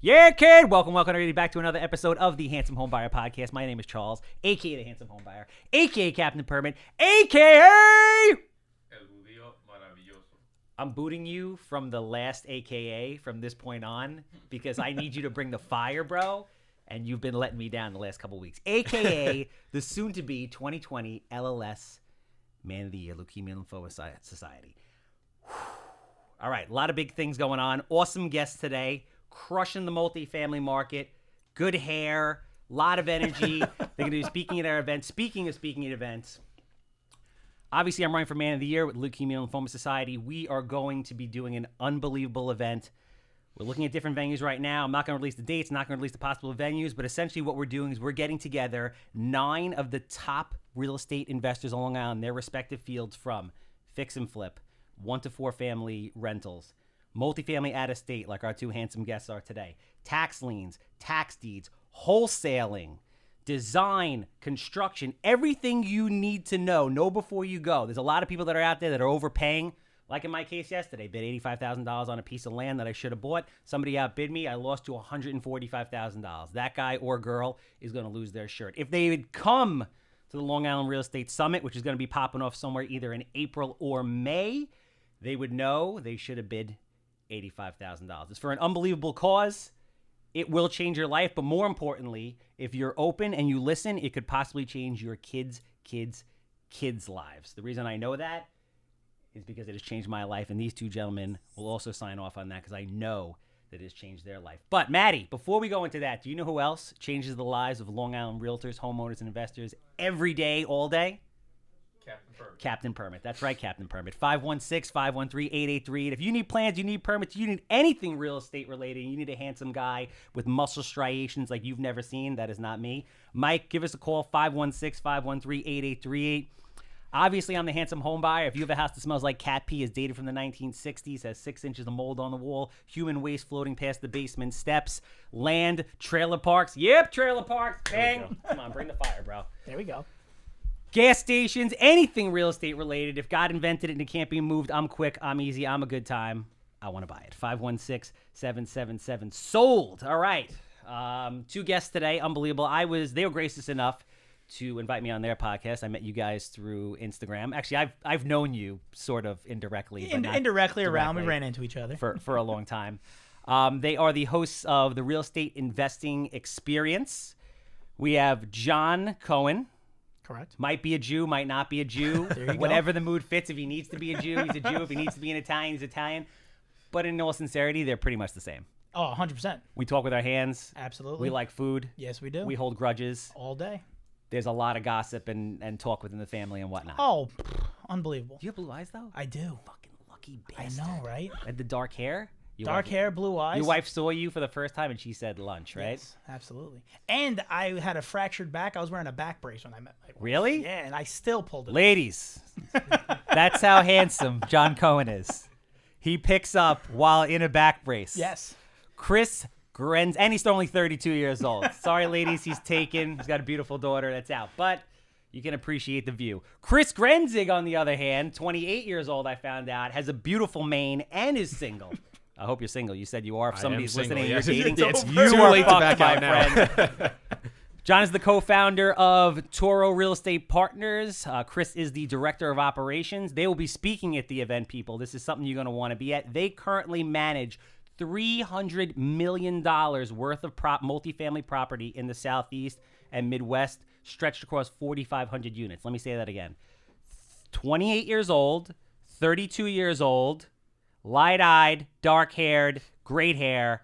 Yeah, kid. Welcome everybody back to another episode of the Handsome Homebuyer podcast. My name is Charles, aka the Handsome Homebuyer, aka Captain Permit, aka I'm booting you from the last AKA from this point on because I need you to bring the fire, bro. And you've been letting me down the last couple weeks. AKA the soon-to-be 2020 LLS Man of the Year Leukemia Lymphoma Society. All right, a lot of big things going on. Awesome guests today. Crushing the multifamily market. Good hair. A lot of energy. They're going to be speaking at our event. Speaking of speaking at events, obviously, I'm running for Man of the Year with Leukemia Lymphoma Society. We are going to be doing an unbelievable event. We're looking at different venues right now. I'm not going to release the dates, not going to release the possible venues, but essentially what we're doing is we're getting together 9 of the top real estate investors on Long Island, their respective fields from fix and flip, 1 to 4 family rentals, multifamily out of state, like our 2 handsome guests are today, tax liens, tax deeds, wholesaling, design, construction, everything you need to know before you go. There's a lot of people that are out there that are overpaying. Like in my case yesterday, bid $85,000 on a piece of land that I should have bought. Somebody outbid me. I lost to $145,000. That guy or girl is going to lose their shirt. If they would come to the Long Island Real Estate Summit, which is going to be popping off somewhere either in April or May, they would know they should have bid $85,000. It's for an unbelievable cause. It will change your life, but more importantly, if you're open and you listen, it could possibly change your kids' lives. The reason I know that is because it has changed my life, and these 2 gentlemen will also sign off on that because I know that it has changed their life. But, Maddie, before we go into that, do you know who else changes the lives of Long Island realtors, homeowners, and investors every day, all day? Captain Permit. Captain Permit. That's right, Captain Permit. 516-513-8838. If you need plans, you need permits, you need anything real estate related, you need a handsome guy with muscle striations like you've never seen, that is not me. Mike, give us a call, 516-513-8838. Obviously, I'm the Handsome Homebuyer. If you have a house that smells like cat pee, is dated from the 1960s, has 6 inches of mold on the wall, human waste floating past the basement steps, land, trailer parks. Yep, trailer parks. Bang. Come on, bring the fire, bro. There we go. Gas stations, anything real estate related. If God invented it and it can't be moved, I'm quick, I'm easy, I'm a good time. I want to buy it. 516-777 sold. All right. 2 guests today. Unbelievable. They were gracious enough to invite me on their podcast. I met you guys through Instagram. Actually, I've known you sort of indirectly. But not indirectly around. We ran into each other. For a long time. They are the hosts of the Real Estate Investing Experience. We have John Cohen. Correct. Might be a Jew, might not be a Jew. There you Whatever the mood fits. If he needs to be a Jew, he's a Jew. If he needs to be an Italian, he's Italian. But in all sincerity, they're pretty much the same. Oh, 100%. We talk with our hands. Absolutely. We like food. Yes, we do. We hold grudges. All day. There's a lot of gossip and talk within the family and whatnot. Oh, unbelievable. Do you have blue eyes, though? I do. Fucking lucky bastard. I know, right? And the dark hair? Dark hair, blue eyes. Your wife saw you for the first time and she said lunch, right? Yes, absolutely. And I had a fractured back. I was wearing a back brace when I met my wife. Really? Yeah, and I still pulled it off. Ladies, that's how handsome John Cohen is. He picks up while in a back brace. Yes. Chris Grenz, and he's only 32 years old. Sorry, ladies, he's taken. He's got a beautiful daughter that's out. But you can appreciate the view. Chris Grenzig, on the other hand, 28 years old, I found out, has a beautiful mane and is single. I hope you're single. You said you are. If somebody's listening, yes. you're dating. It's You too are late to fucked, back my out now. friend. John is the co-founder of TORO Real Estate Partners. Chris is the director of operations. They will be speaking at the event, people. This is something you're going to want to be at. They currently manage $300 million worth of multifamily property in the Southeast and Midwest, stretched across 4,500 units. Let me say that again. 28 years old, 32 years old, light-eyed, dark-haired, great hair,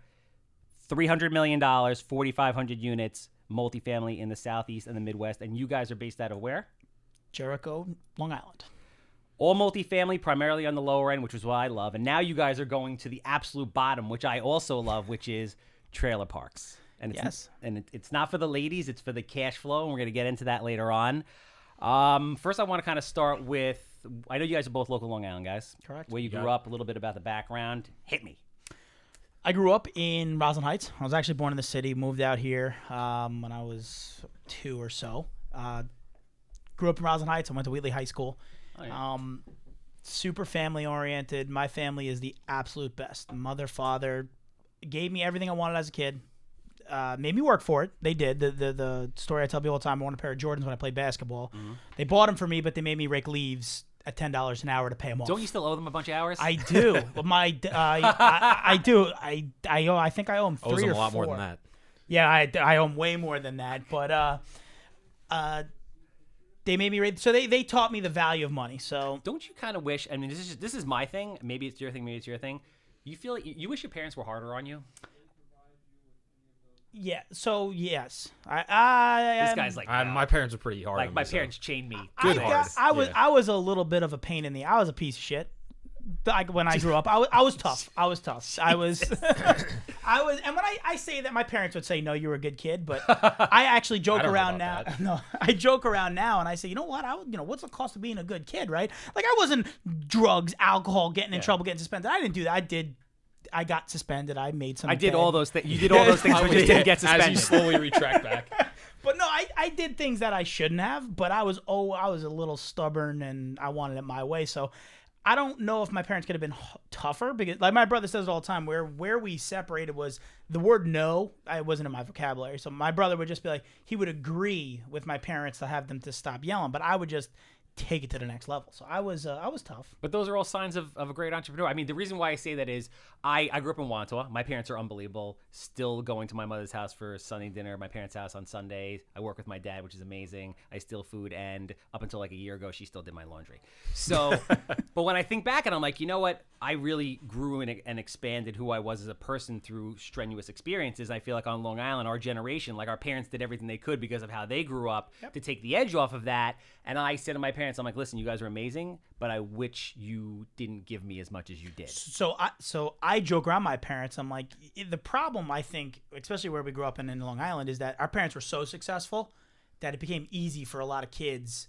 $300 million, 4,500 units, multifamily in the Southeast and the Midwest. And you guys are based out of where? Jericho, Long Island. All multifamily, primarily on the lower end, which is what I love. And now you guys are going to the absolute bottom, which I also love, which is trailer parks. And it's, Yes. And it's not for the ladies. It's for the cash flow. And we're going to get into that later on. First, I want to kind of start with, I know you guys are both local Long Island guys. Correct. Where you grew up, a little bit about the background. Hit me. I grew up in Roslyn Heights. I was actually born in the city, moved out here when I was 2 or so. Grew up in Roslyn Heights. I went to Wheatley High School. Oh, yeah. Super family oriented. My family is the absolute best. Mother, father, gave me everything I wanted as a kid. Made me work for it. They did. The story I tell people all the time, I want a pair of Jordans when I played basketball. Mm-hmm. They bought them for me, but they made me rake leaves at $10 an hour to pay them off. Don't you still owe them a bunch of hours? I do. Well, I do. I think I owe them 3 or 4. Owes them a lot more than that. Yeah, I owe them way more than that. But they made me rake. So they taught me the value of money. So don't you kind of wish? I mean, this is my thing. Maybe it's your thing. Maybe it's your thing. You feel like you wish your parents were harder on you? Yeah. So yes, this guy's like my parents are pretty hard. Like on my me, parents chained me. I was a little bit of a pain in the. I was a piece of shit. Like when I grew up, I was tough. I was tough. I was. And when I say that, my parents would say, "No, you were a good kid." But I actually joke around now. That. No, I joke around now, and I say, you know what? What's the cost of being a good kid, right? Like I wasn't drugs, alcohol, getting in trouble, getting suspended. I didn't do that. I got suspended. I made some. I did all those things. You did all those things, but just didn't get suspended. As you slowly retract back. But no, I did things that I shouldn't have. But I was a little stubborn, and I wanted it my way. So I don't know if my parents could have been tougher, because like my brother says all the time, where we separated was the word no. I wasn't in my vocabulary. So my brother would just be like, he would agree with my parents to have them to stop yelling, but I would just take it to the next level. So I was tough. But those are all signs of a great entrepreneur. I mean, the reason why I say that is I grew up in Wantagh. My parents are unbelievable. Still going to my mother's house for Sunday dinner, my parents' house on Sundays. I work with my dad, which is amazing. I steal food, and up until like a year ago, she still did my laundry. So, but when I think back and I'm like, you know what? I really grew and expanded who I was as a person through strenuous experiences. I feel like on Long Island, our generation, like our parents did everything they could because of how they grew up to take the edge off of that. And I said to my parents, I'm like, listen, you guys are amazing, but I wish you didn't give me as much as you did. So I joke around my parents. I'm like, the problem, I think, especially where we grew up in Long Island, is that our parents were so successful that it became easy for a lot of kids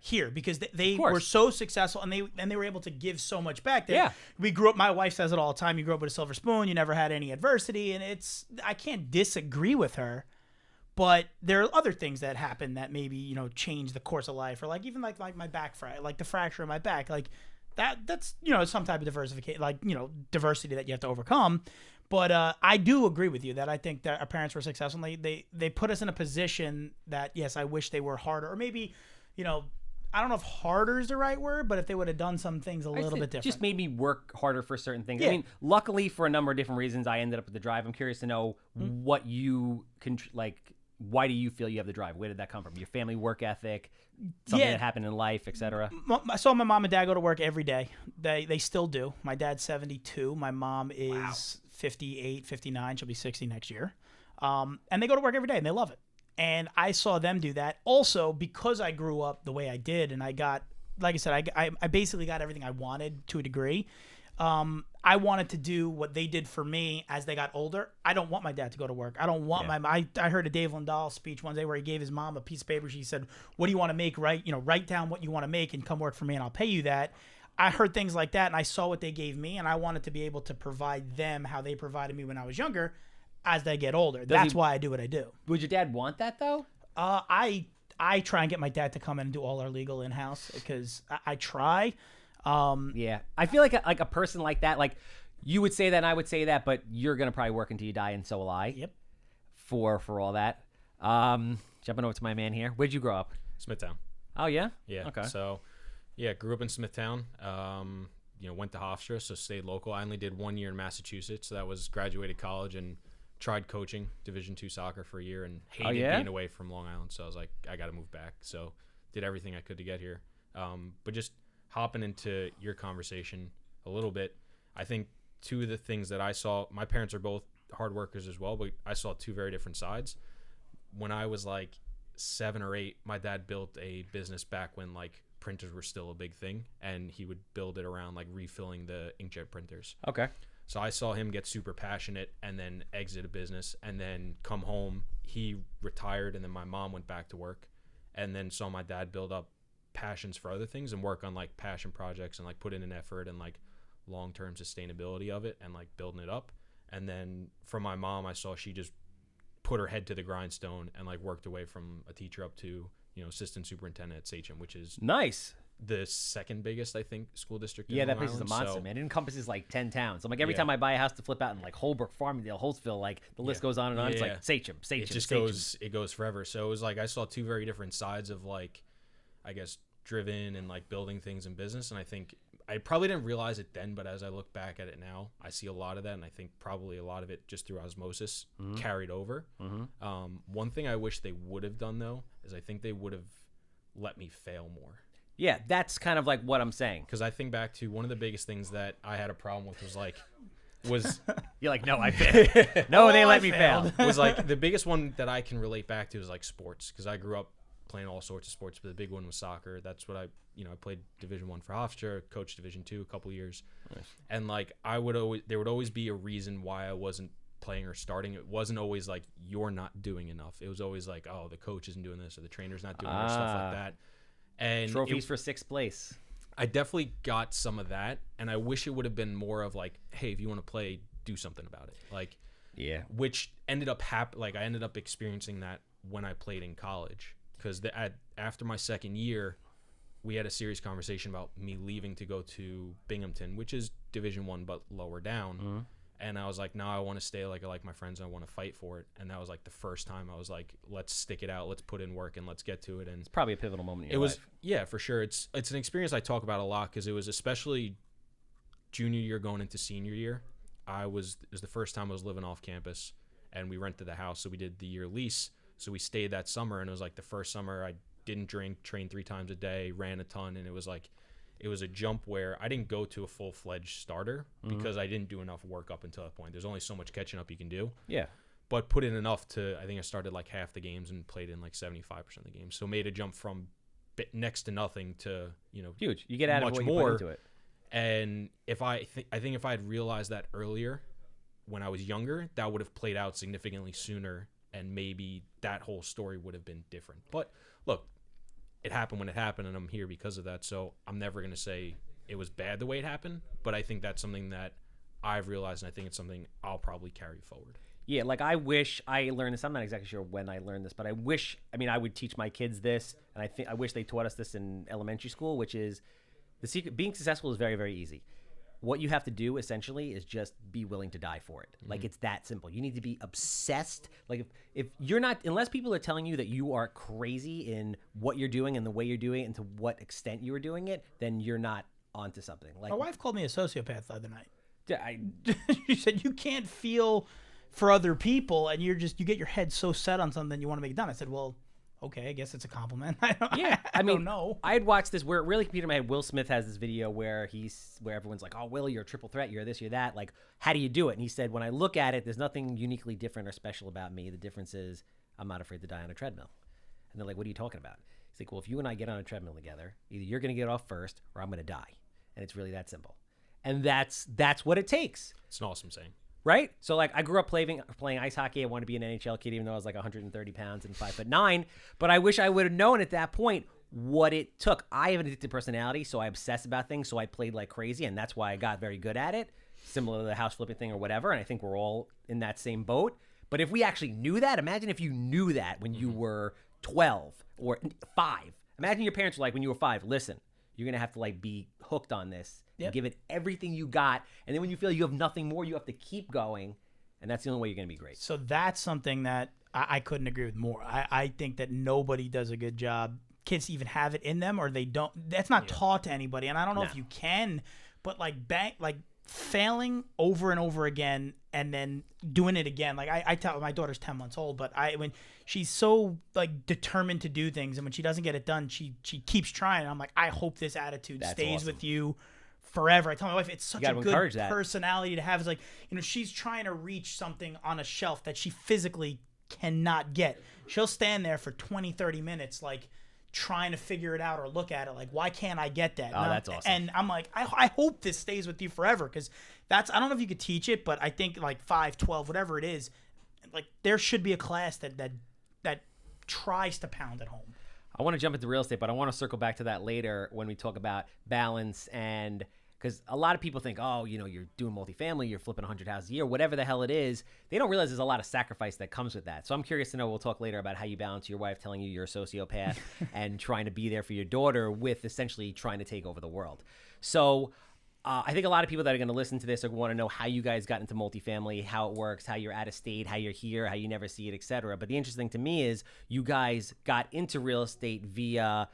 here, because they were so successful, and they were able to give so much back. We grew up, my wife says it all the time, you grew up with a silver spoon, you never had any adversity, and I can't disagree with her. But there are other things that happen that maybe, change the course of life, or like even like my back like the fracture in my back, like that's some type of diversification, like diversity that you have to overcome. But I do agree with you that I think that our parents were successful. They put us in a position that, yes, I wish they were harder, or maybe I don't know if harder is the right word, but if they would have done some things a little bit different. Just made me work harder for certain things. Yeah. I mean, luckily for a number of different reasons, I ended up with the drive. I'm curious to know what you why do you feel you have the drive? Where did that come from? Your family work ethic, something that happened in life, etc. I saw my mom and dad go to work every day. They still do. My dad's 72. My mom is 58, 59. She'll be 60 next year. And they go to work every day, and they love it. And I saw them do that. Also, because I grew up the way I did, and I got, like I said, I basically got everything I wanted to a degree. I wanted to do what they did for me as they got older. I don't want my dad to go to work. I don't want I heard a Dave Lindahl speech one day where he gave his mom a piece of paper. She said, what do you want to make? Write down what you want to make and come work for me, and I'll pay you that. I heard things like that, and I saw what they gave me, and I wanted to be able to provide them how they provided me when I was younger as they get older. That's why I do what I do. Would your dad want that, though? I try and get my dad to come in and do all our legal in-house, because I try. I feel like a person like that, like you would say that and I would say that, but you're gonna probably work until you die, and so will I. Yep. For all that. Jumping over to my man here. Where'd you grow up? Smithtown. Oh yeah. Yeah. Okay. So, grew up in Smithtown. Went to Hofstra, so stayed local. I only did 1 year in Massachusetts, so that was graduated college and tried coaching Division II soccer for a year and hated being away from Long Island. So I was like, I got to move back. So did everything I could to get here. But just hopping into your conversation a little bit, I think two of the things that I saw, my parents are both hard workers as well, but I saw two very different sides. When I was like 7 or 8, my dad built a business back when like printers were still a big thing, and he would build it around like refilling the inkjet printers. Okay. So I saw him get super passionate and then exit a business and then come home. He retired, and then my mom went back to work, and then saw my dad build up passions for other things and work on like passion projects and like put in an effort and like long-term sustainability of it and like building it up. And then from my mom, I saw she just put her head to the grindstone and like worked away from a teacher up to, assistant superintendent at Sachem, which is nice. the second biggest, I think, school district. Yeah, in that Long place is a Island, monster, so, man. It encompasses like 10 towns. So I'm like, every Yeah. time I buy a house to flip out in like Holbrook, Farmingdale, Holtzville, like the list goes on and on. It's like Sachem. It just goes forever. So it was like I saw two very different sides of like, I guess, driven and like building things in business. And I think I probably didn't realize it then, but as I look back at it now, I see a lot of that, and I think probably a lot of it just through osmosis carried over. One thing I wish they would have done though is I think they would have let me fail more. Yeah, that's kind of like what I'm saying. Because I think back to one of the biggest things that I had a problem with was You're like, no, I failed. No, they let me fail. Was like the biggest one that I can relate back to is like sports, because I grew up playing all sorts of sports, but the big one was soccer. That's what I played Division I for Hofstra, coached Division II a couple years. Nice. And like there would always be a reason why I wasn't playing or starting. It wasn't always like you're not doing enough. It was always like, oh, the coach isn't doing this or the trainer's not doing this, stuff like that. And trophies for 6th place. I definitely got some of that, and I wish it would have been more of like, hey, if you want to play, do something about it. Like, yeah, which ended up I ended up experiencing that when I played in college, because after my second year, we had a serious conversation about me leaving to go to Binghamton, which is Division I but lower down. And I was like, no, I want to stay like my friends, and I want to fight for it. And that was like the first time I was like, let's stick it out, let's put in work, and let's get to it. And it's probably a pivotal moment in your life. Yeah, for sure. It's an experience I talk about a lot, because it was especially junior year going into senior year. It was the first time I was living off campus, and we rented the house, so we did the year lease. So we stayed that summer, and it was like the first summer I didn't drink, trained 3 times a day, ran a ton, and it was a jump where I didn't go to a full-fledged starter because I didn't do enough work up until that point. There's only so much catching up you can do. Yeah. But put in enough I think I started like half the games and played in like 75% of the games. So made a jump from next to nothing to, huge. You get out of what you put into it. And I think if I had realized that earlier when I was younger, that would have played out significantly sooner, and maybe that whole story would have been different. But look, it happened when it happened, and I'm here because of that. So I'm never going to say it was bad the way it happened, but I think that's something that I've realized, and I think it's something I'll probably carry forward. Yeah, like I wish I learned this. I'm not exactly sure when I learned this, but I would teach my kids this, and I wish they taught us this in elementary school, which is the secret. Being successful is very, very easy. What you have to do essentially is just be willing to die for it. Like, it's that simple. You need to be obsessed. Like if you're not, unless people are telling you that you are crazy in what you're doing and the way you're doing it and to what extent you are doing it, then you're not onto something. Like, my wife called me a sociopath the other night. She said you can't feel for other people, and you get your head so set on something you want to make it done. I said, well, okay, I guess it's a compliment. I don't know. I had watched this where it really computed in my head. Will Smith has this video where everyone's like, oh, Will, you're a triple threat. You're this, you're that. Like, how do you do it? And he said, when I look at it, there's nothing uniquely different or special about me. The difference is I'm not afraid to die on a treadmill. And they're like, what are you talking about? He's like, well, if you and I get on a treadmill together, either you're going to get off first or I'm going to die. And it's really that simple. And that's what it takes. It's an awesome saying. Right? So, like, I grew up playing ice hockey. I wanted to be an NHL kid, even though I was like 130 pounds and 5'9". But I wish I would have known at that point what it took. I have an addictive personality, so I obsess about things. So I played like crazy, and that's why I got very good at it, similar to the house flipping thing or whatever. And I think we're all in that same boat. But if we actually knew that, imagine if you knew that when you were 12 or 5. Imagine your parents were like, when you were 5, listen, you're going to have to like be hooked on this. Yep. Give it everything you got. And then when you feel you have nothing more, you have to keep going. And that's the only way you're going to be great. So that's something that I couldn't agree with more. I think that nobody does a good job. Kids even have it in them or they don't. That's not taught to anybody. And I don't know if you can, but like failing over and over again and then doing it again. Like I tell my daughter's 10 months old, but when she's so like determined to do things and when she doesn't get it done, she keeps trying. I'm like, I hope this attitude stays with you forever. I tell my wife it's such a good personality to have. It's like, she's trying to reach something on a shelf that she physically cannot get. She'll stand there for 20-30 minutes like trying to figure it out or look at it like, why can't I get that? Oh, that's awesome. And I'm like, I hope this stays with you forever, because I don't know if you could teach it, but I think like 5, 12, whatever it is, like there should be a class that tries to pound it home. I want to jump into real estate, but I want to circle back to that later when we talk about balance and Because a lot of people think, oh, you're doing multifamily, you're flipping 100 houses a year, whatever the hell it is. They don't realize there's a lot of sacrifice that comes with that. So I'm curious to know, we'll talk later about how you balance your wife telling you you're a sociopath and trying to be there for your daughter with essentially trying to take over the world. So I think a lot of people that are going to listen to this are going to want to know how you guys got into multifamily, how it works, how you're out of state, how you're here, how you never see it, etc. But the interesting to me is you guys got into real estate via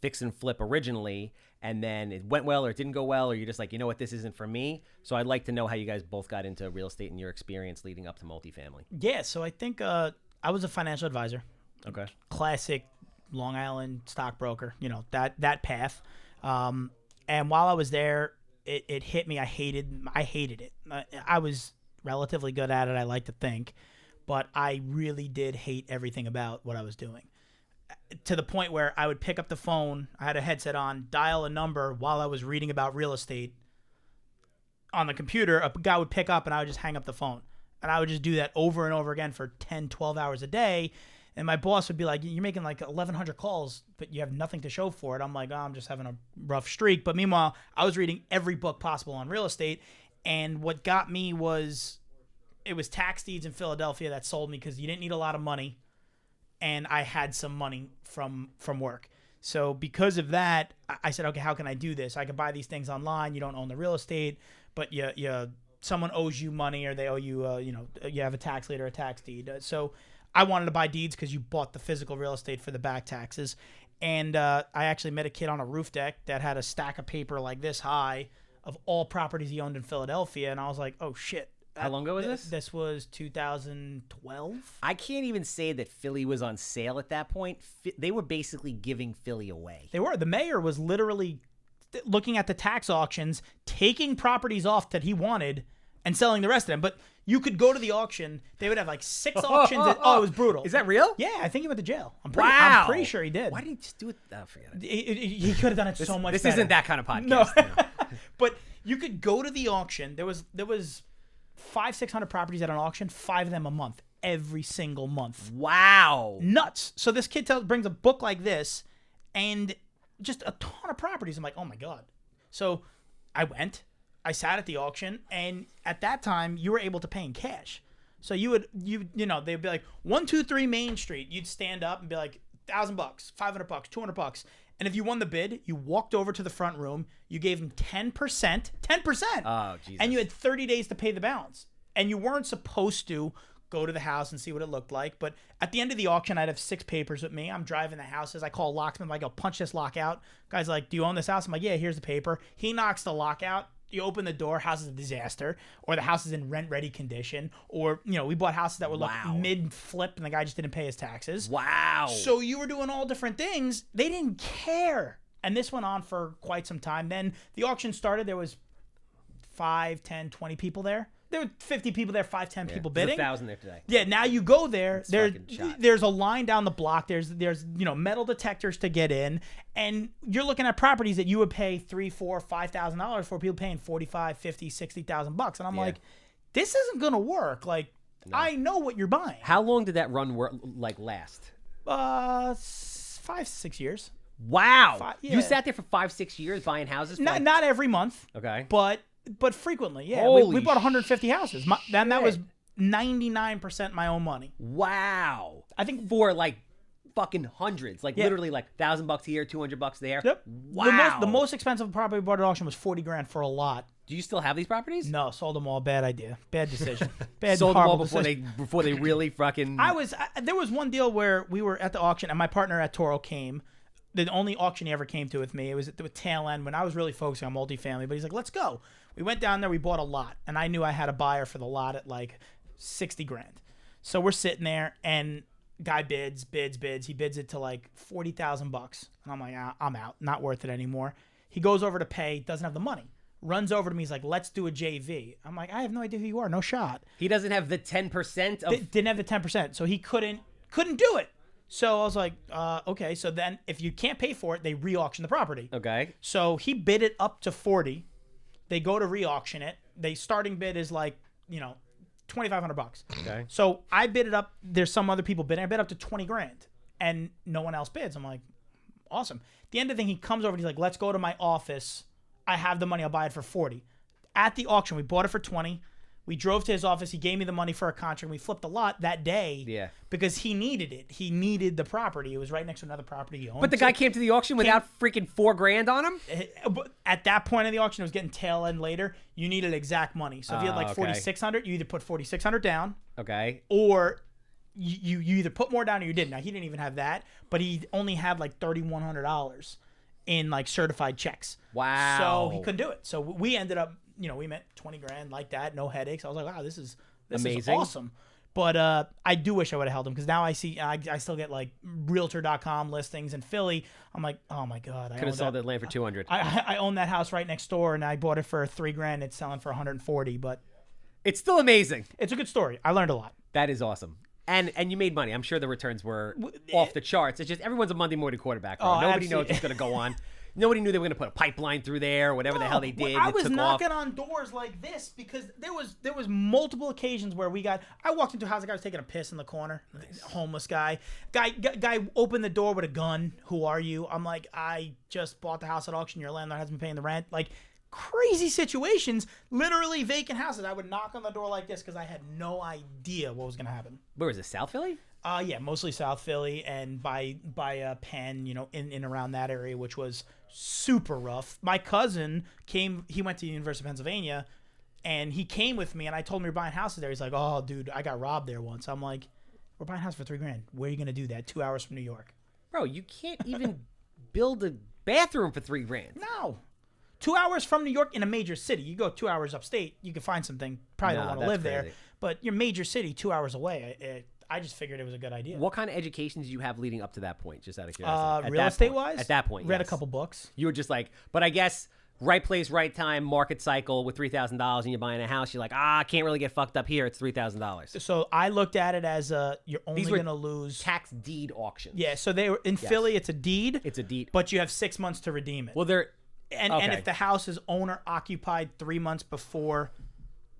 fix and flip originally, and then it went well or it didn't go well, or you're just like, you know what, this isn't for me. So I'd like to know how you guys both got into real estate and your experience leading up to multifamily. Yeah, so I think I was a financial advisor. Okay. Classic Long Island stockbroker, that path. And while I was there, it hit me. I hated it. I was relatively good at it, I like to think, but I really did hate everything about what I was doing. To the point where I would pick up the phone, I had a headset on, dial a number while I was reading about real estate on the computer. A guy would pick up and I would just hang up the phone. And I would just do that over and over again for 10, 12 hours a day. And my boss would be like, you're making like 1,100 calls, but you have nothing to show for it. I'm like, oh, I'm just having a rough streak. But meanwhile, I was reading every book possible on real estate. And what got me was, it was tax deeds in Philadelphia that sold me, because you didn't need a lot of money. And I had some money from work. So because of that, I said, okay, how can I do this? I can buy these things online. You don't own the real estate, but someone owes you money, or they owe you, you have a tax lien or a tax deed. So I wanted to buy deeds because you bought the physical real estate for the back taxes. And I actually met a kid on a roof deck that had a stack of paper like this high of all properties he owned in Philadelphia. And I was like, oh, shit. How long ago was this? This was 2012. I can't even say that Philly was on sale at that point. They were basically giving Philly away. They were. The mayor was literally looking at the tax auctions, taking properties off that he wanted and selling the rest of them. But you could go to the auction. They would have like 6 auctions. It was brutal. Is that real? Yeah, I think he went to jail. I'm pretty sure he did. Why did he just do it? Oh, forget it. He could have done it so much better. This isn't that kind of podcast. No. But you could go to the auction. There was 500-600 properties at an auction, 5 of them a month, every single month. Wow. Nuts. So this kid brings a book like this and just a ton of properties. I'm like, oh my God. So I went, I sat at the auction, and at that time you were able to pay in cash. So they'd be like 123 Main Street. You'd stand up and be like $1,000, $500, $200. And if you won the bid, you walked over to the front room, you gave them 10%. Oh, Jesus. And you had 30 days to pay the balance. And you weren't supposed to go to the house and see what it looked like. But at the end of the auction, I'd have 6 papers with me. I'm driving the houses. I call a locksmith. I go, punch this lock out. Guy's like, do you own this house? I'm like, yeah, here's the paper. He knocks the lock out. You open the door, house is a disaster, or the house is in rent-ready condition, or, we bought houses that were like mid-flip and the guy just didn't pay his taxes. Wow. So you were doing all different things. They didn't care. And this went on for quite some time. Then the auction started. There was 5, 10, 20 people there. There were 50 people there, 5, 10 people bidding. There's 1,000 there today. Yeah, now you go there. There's a line down the block. There's metal detectors to get in, and you're looking at properties that you would pay $3,000, $4,000, $5,000 for. People paying $45,000, $50,000, $60,000 and I'm like, this isn't gonna work. Like, no. I know what you're buying. How long did that run last? 5, 6 years. Wow. You sat there for 5, 6 years buying houses. Not every month. Okay. But frequently, yeah. Holy we bought 150 houses. That was 99% my own money. Wow. I think for like fucking hundreds, literally like $1,000 here, $200 there. Yep. Wow. The most expensive property we bought at auction was $40,000 for a lot. Do you still have these properties? No, sold them all. Bad idea. Bad decision. Sold them all before they really fucking. There was one deal where we were at the auction and my partner at TORO came. The only auction he ever came to with me. It was at the tail end when I was really focusing on multifamily. But he's like, let's go. We went down there. We bought a lot. And I knew I had a buyer for the lot at like $60,000. So we're sitting there and guy bids. He bids it to like $40,000. And I'm like, I'm out. Not worth it anymore. He goes over to pay. Doesn't have the money. Runs over to me. He's like, let's do a JV. I'm like, I have no idea who you are. No shot. He doesn't have the 10% of. Didn't have the 10%. So he couldn't do it. So I was like, okay. So then if you can't pay for it, they re-auction the property. Okay. So he bid it up to 40. They go to re-auction it. The starting bid is like, $2,500. Okay. So I bid it up. There's some other people bidding. I bid up to $20,000 and no one else bids. I'm like, awesome. At the end of the thing, he comes over and he's like, let's go to my office. I have the money. I'll buy it for 40. At the auction, we bought it for 20. We drove to his office. He gave me the money for a contract. We flipped the lot that day because he needed it. He needed the property. It was right next to another property he owned. But the guy came to the auction without freaking $4,000 on him? At that point in the auction, it was getting tail end later. You needed exact money. So if you had like $4,600, you either put $4,600 down. Okay. Or you either put more down or you didn't. Now, he didn't even have that, but he only had like $3,100 in like certified checks. Wow. So he couldn't do it. So we ended up, we met $20,000 like that, no headaches. I was like, wow, this is amazing. Is awesome. But I do wish I would have held him because now I see I still get like Realtor.com listings in Philly. I'm like, oh my god, I could have sold that land for $200. I own that house right next door, and I bought it for $3,000. It's selling for $140, but it's still amazing. It's a good story. I learned a lot. That is awesome. And you made money. I'm sure the returns were off the charts. It's just everyone's a Monday morning quarterback. Nobody knows what's going to go on. Nobody knew they were going to put a pipeline through there or whatever the hell they did. I was knocking on doors like this because there was multiple occasions where I walked into a house, a guy was taking a piss in the corner, homeless guy. Guy opened the door with a gun. Who are you? I'm like, I just bought the house at auction. Your landlord hasn't been paying the rent. Like, crazy situations, literally vacant houses. I would knock on the door like this because I had no idea what was going to happen. Where was it, South Philly? Yeah, mostly South Philly and by Penn, in around that area, which was super rough. My cousin he went to the University of Pennsylvania, and he came with me, and I told him we were buying houses there. He's like, oh, dude, I got robbed there once. I'm like, we're buying a house for $3,000. Where are you going to do that? 2 hours from New York. Bro, you can't even build a bathroom for $3,000. No. 2 hours from New York in a major city. You go 2 hours upstate, you can find something. Probably don't want to live there. But your major city, 2 hours away, I just figured it was a good idea. What kind of education did you have leading up to that point, just out of curiosity? Real estate-wise? At that point, read a couple books. You were just like, but I guess right place, right time, market cycle with $3,000 and you're buying a house, you're like, I can't really get fucked up here. It's $3,000. So I looked at it as you're only going to lose. Tax deed auctions. Yeah, so they were in Philly, it's a deed. It's a deed. But you have 6 months to redeem it. Well, And if the house is owner occupied 3 months before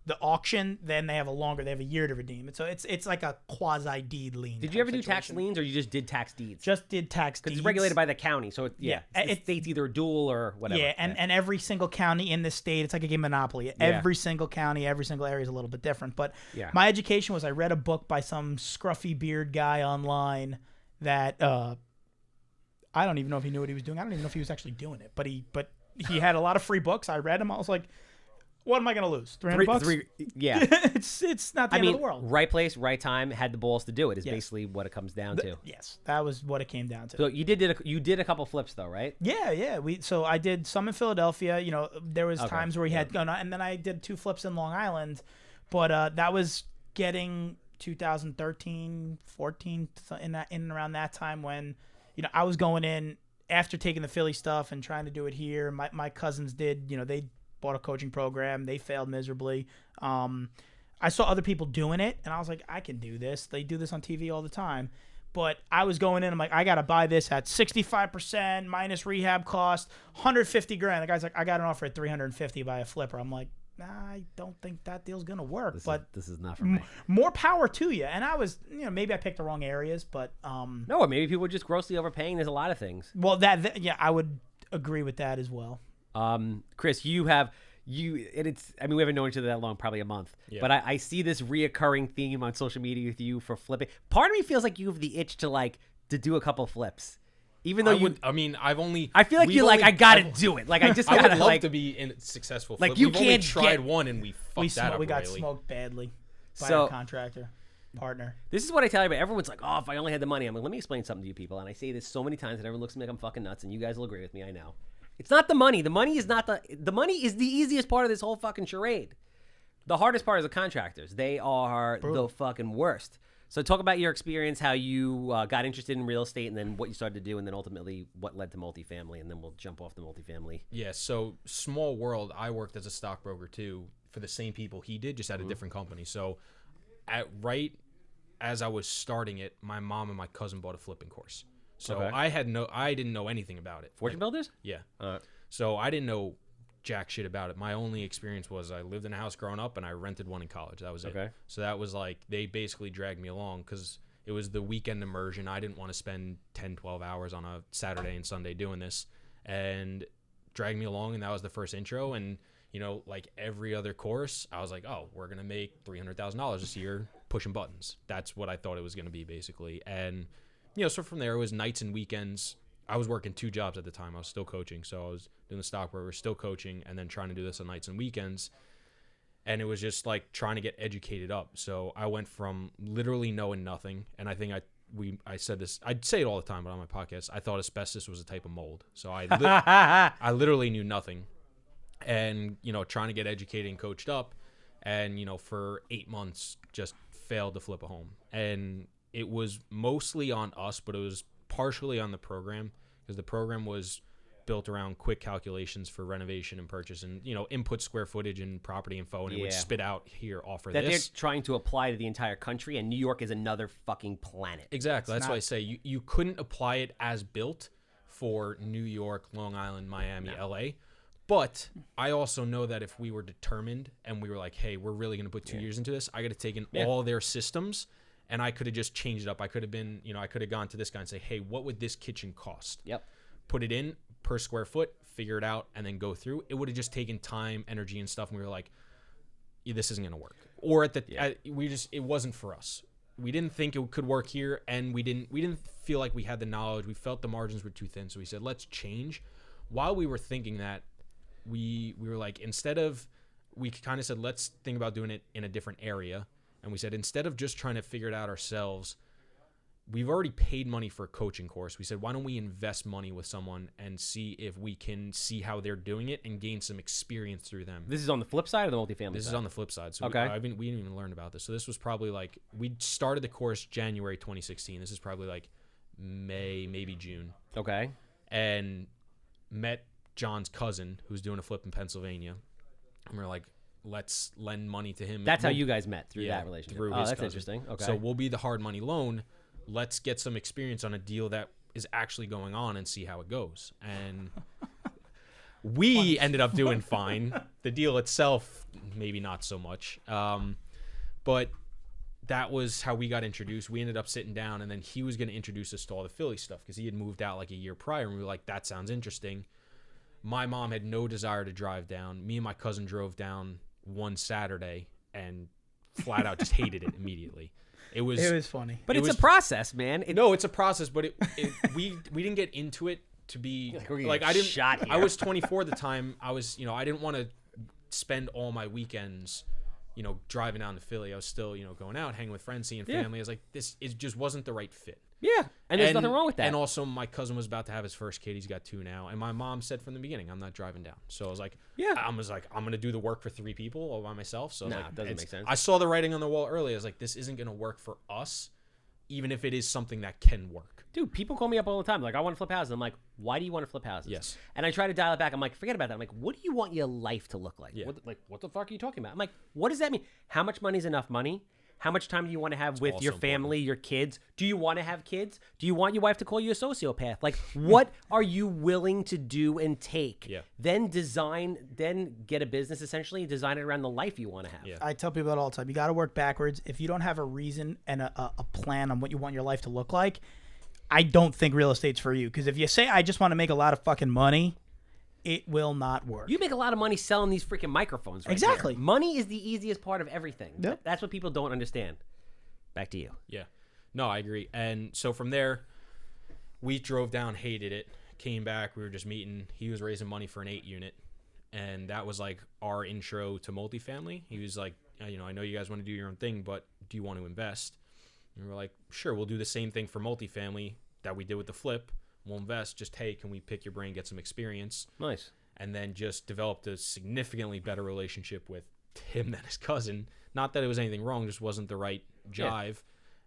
the auction, then they have a year to redeem it. So it's like a quasi deed lien. Did you ever do tax liens, or you just did tax deeds? Just did tax deeds. Because it's regulated by the county, so it's either dual or whatever. Yeah, and every single county in the state, it's like a game of Monopoly. Every single county, every single area is a little bit different. But my education was I read a book by some scruffy beard guy online that I don't even know if he knew what he was doing. I don't even know if he was actually doing it. But he had a lot of free books. I read them. I was like, what am I going to lose? $300? Yeah. It's not the end of the world. Right place, right time, had the balls to do it is basically what it comes down to. Yes, that was what it came down to. So you did a couple flips though, right? Yeah. So I did some in Philadelphia. There was times where he had gone, and then I did 2 flips in Long Island, but that was getting 2013, 14, in and around that time when I was going in after taking the Philly stuff and trying to do it here. My cousins did, they bought a coaching program. They failed miserably. I saw other people doing it, and I was like, I can do this. They do this on TV all the time. But I was going in, I'm like, I got to buy this at 65% minus rehab cost, $150,000. The guy's like, I got an offer at $350 by a flipper. I'm like, I don't think that deal's going to work. This is not for me. More power to you. And I was, maybe I picked the wrong areas, but no, or maybe people were just grossly overpaying. There's a lot of things. Well, I would agree with that as well. Chris, we haven't known each other that long, probably a month. Yeah. But I see this reoccurring theme on social media with you for flipping. Part of me feels like you have the itch to do a couple flips. Even though I feel like you're like, I gotta do it. Like I just gotta I would love to be in successful. Like flip. you We've can't only tried one and we fucked that up. We got smoked badly by our contractor partner. This is what I tell everybody. Everyone's like, oh, if I only had the money. I'm like, let me explain something to you people. And I say this so many times that everyone looks at me like I'm fucking nuts, and you guys will agree with me. I know. It's not the money. The money is not the money is the easiest part of this whole fucking charade. The hardest part is the contractors. They are the fucking worst. So talk about your experience, how you got interested in real estate, and then what you started to do, and then ultimately what led to multifamily, and then we'll jump off the multifamily. Yeah, so small world, I worked as a stockbroker too for the same people he did, just at a different company. So right as I was starting it, my mom and my cousin bought a flipping course. So I didn't know anything about it. Fortune builders? Yeah. So I didn't know jack shit about it. My only experience was I lived in a house growing up and I rented one in college. That was it. So that was like, they basically dragged me along because it was the weekend immersion. I didn't want to spend 10, 12 hours on a Saturday and Sunday doing this. And dragged me along, and that was the first intro. And, you know, like every other course, I was like, oh, we're going to make $300,000 this year pushing buttons. That's what I thought it was going to be, basically. And, you know, so from there, it was nights and weekends. I was working 2 jobs at the time. I was still coaching. So I was doing the stock where we were still coaching and then trying to do this on nights and weekends. And it was just like trying to get educated up. So I went from literally knowing nothing. And I think I said this, I'd say it all the time, but on my podcast, I thought asbestos was a type of mold. So I literally knew nothing. And, you know, trying to get educated and coached up. And, you know, for 8 months, just failed to flip a home. And it was mostly on us, but it was partially on the program, because the program was built around quick calculations for renovation and purchase, and, you know, input square footage and property info, and it would spit out, here, offer that this. They're trying to apply to the entire country, and New York is another fucking planet. Exactly. That's why I say you couldn't apply it as built for New York, Long Island, Miami, LA. But I also know that if we were determined and we were like, hey, we're really going to put 2 years into this, I got to take in all their systems, and I could have just changed it up. I could have been, you know, I could have gone to this guy and say, hey, what would this kitchen cost? Yep. Put it in per square foot, figure it out, and then go through. It would have just taken time, energy, and stuff. And we were like, this isn't going to work. Or it wasn't for us. We didn't think it could work here, and we didn't feel like we had the knowledge. We felt the margins were too thin. So we said, let's change. While we were thinking that, we were like, we kind of said, let's think about doing it in a different area. And we said, instead of just trying to figure it out ourselves, we've already paid money for a coaching course. We said, why don't we invest money with someone and see if we can see how they're doing it and gain some experience through them. This is on the flip side or the multifamily This side? is on the flip side. So okay. we didn't even learn about this. So this was probably like, we started the course January 2016. This is probably like May, maybe June. Okay. And met John's cousin, who's doing a flip in Pennsylvania. And we're like, let's lend money to him. That's how you guys met, through that relationship. Through his that's cousin. Interesting. Okay. So we'll be the hard money loan. Let's get some experience on a deal that is actually going on and see how it goes. And we ended up doing fine. The deal itself, maybe not so much. But that was how we got introduced. We ended up sitting down, and then he was going to introduce us to all the Philly stuff, because he had moved out like a year prior, and we were like, that sounds interesting. My mom had no desire to drive down. Me and my cousin drove down one Saturday and flat out just hated it immediately. It was funny. But it's a process, man. No, it's a process, but we didn't get into it to be like I didn't. Shot here. I was 24 at the time. I was, you know, I didn't want to spend all my weekends, you know, driving down to Philly. I was still, you know, going out, hanging with friends, seeing family. I was like, it just wasn't the right fit. Yeah, and there's nothing wrong with that. And also, my cousin was about to have his first kid. He's got 2 now. And my mom said from the beginning, I'm not driving down. So I was like, I'm going to do the work for 3 people all by myself. So it doesn't make sense. I saw the writing on the wall early. I was like, this isn't going to work for us, even if it is something that can work. Dude, people call me up all the time. Like, I want to flip houses. I'm like, why do you want to flip houses? Yes. And I try to dial it back. I'm like, forget about that. I'm like, what do you want your life to look like? Yeah. What the fuck are you talking about? I'm like, what does that mean? How much money is enough money? How much time do you want to have with your family, your kids? Do you want to have kids? Do you want your wife to call you a sociopath? Like, what are you willing to do and take? Yeah. Then get a business, essentially, design it around the life you want to have. Yeah. I tell people that all the time. You got to work backwards. If you don't have a reason and a plan on what you want your life to look like, I don't think real estate's for you. Because if you say, I just want to make a lot of fucking money, it will not work. You make a lot of money selling these freaking microphones right Exactly. there. Money is the easiest part of everything. Yep. That's what people don't understand. Back to you. Yeah. No, I agree. And so from there, we drove down, hated it, came back. We were just meeting. He was raising money for an 8 unit. And that was like our intro to multifamily. He was like, you know, I know you guys want to do your own thing, but do you want to invest? And we're like, sure, we'll do the same thing for multifamily that we did with the flip. We'll invest. Just, hey, can we pick your brain, get some experience? Nice. And then just developed a significantly better relationship with him than his cousin. Not that it was anything wrong, just wasn't the right jive. Yeah.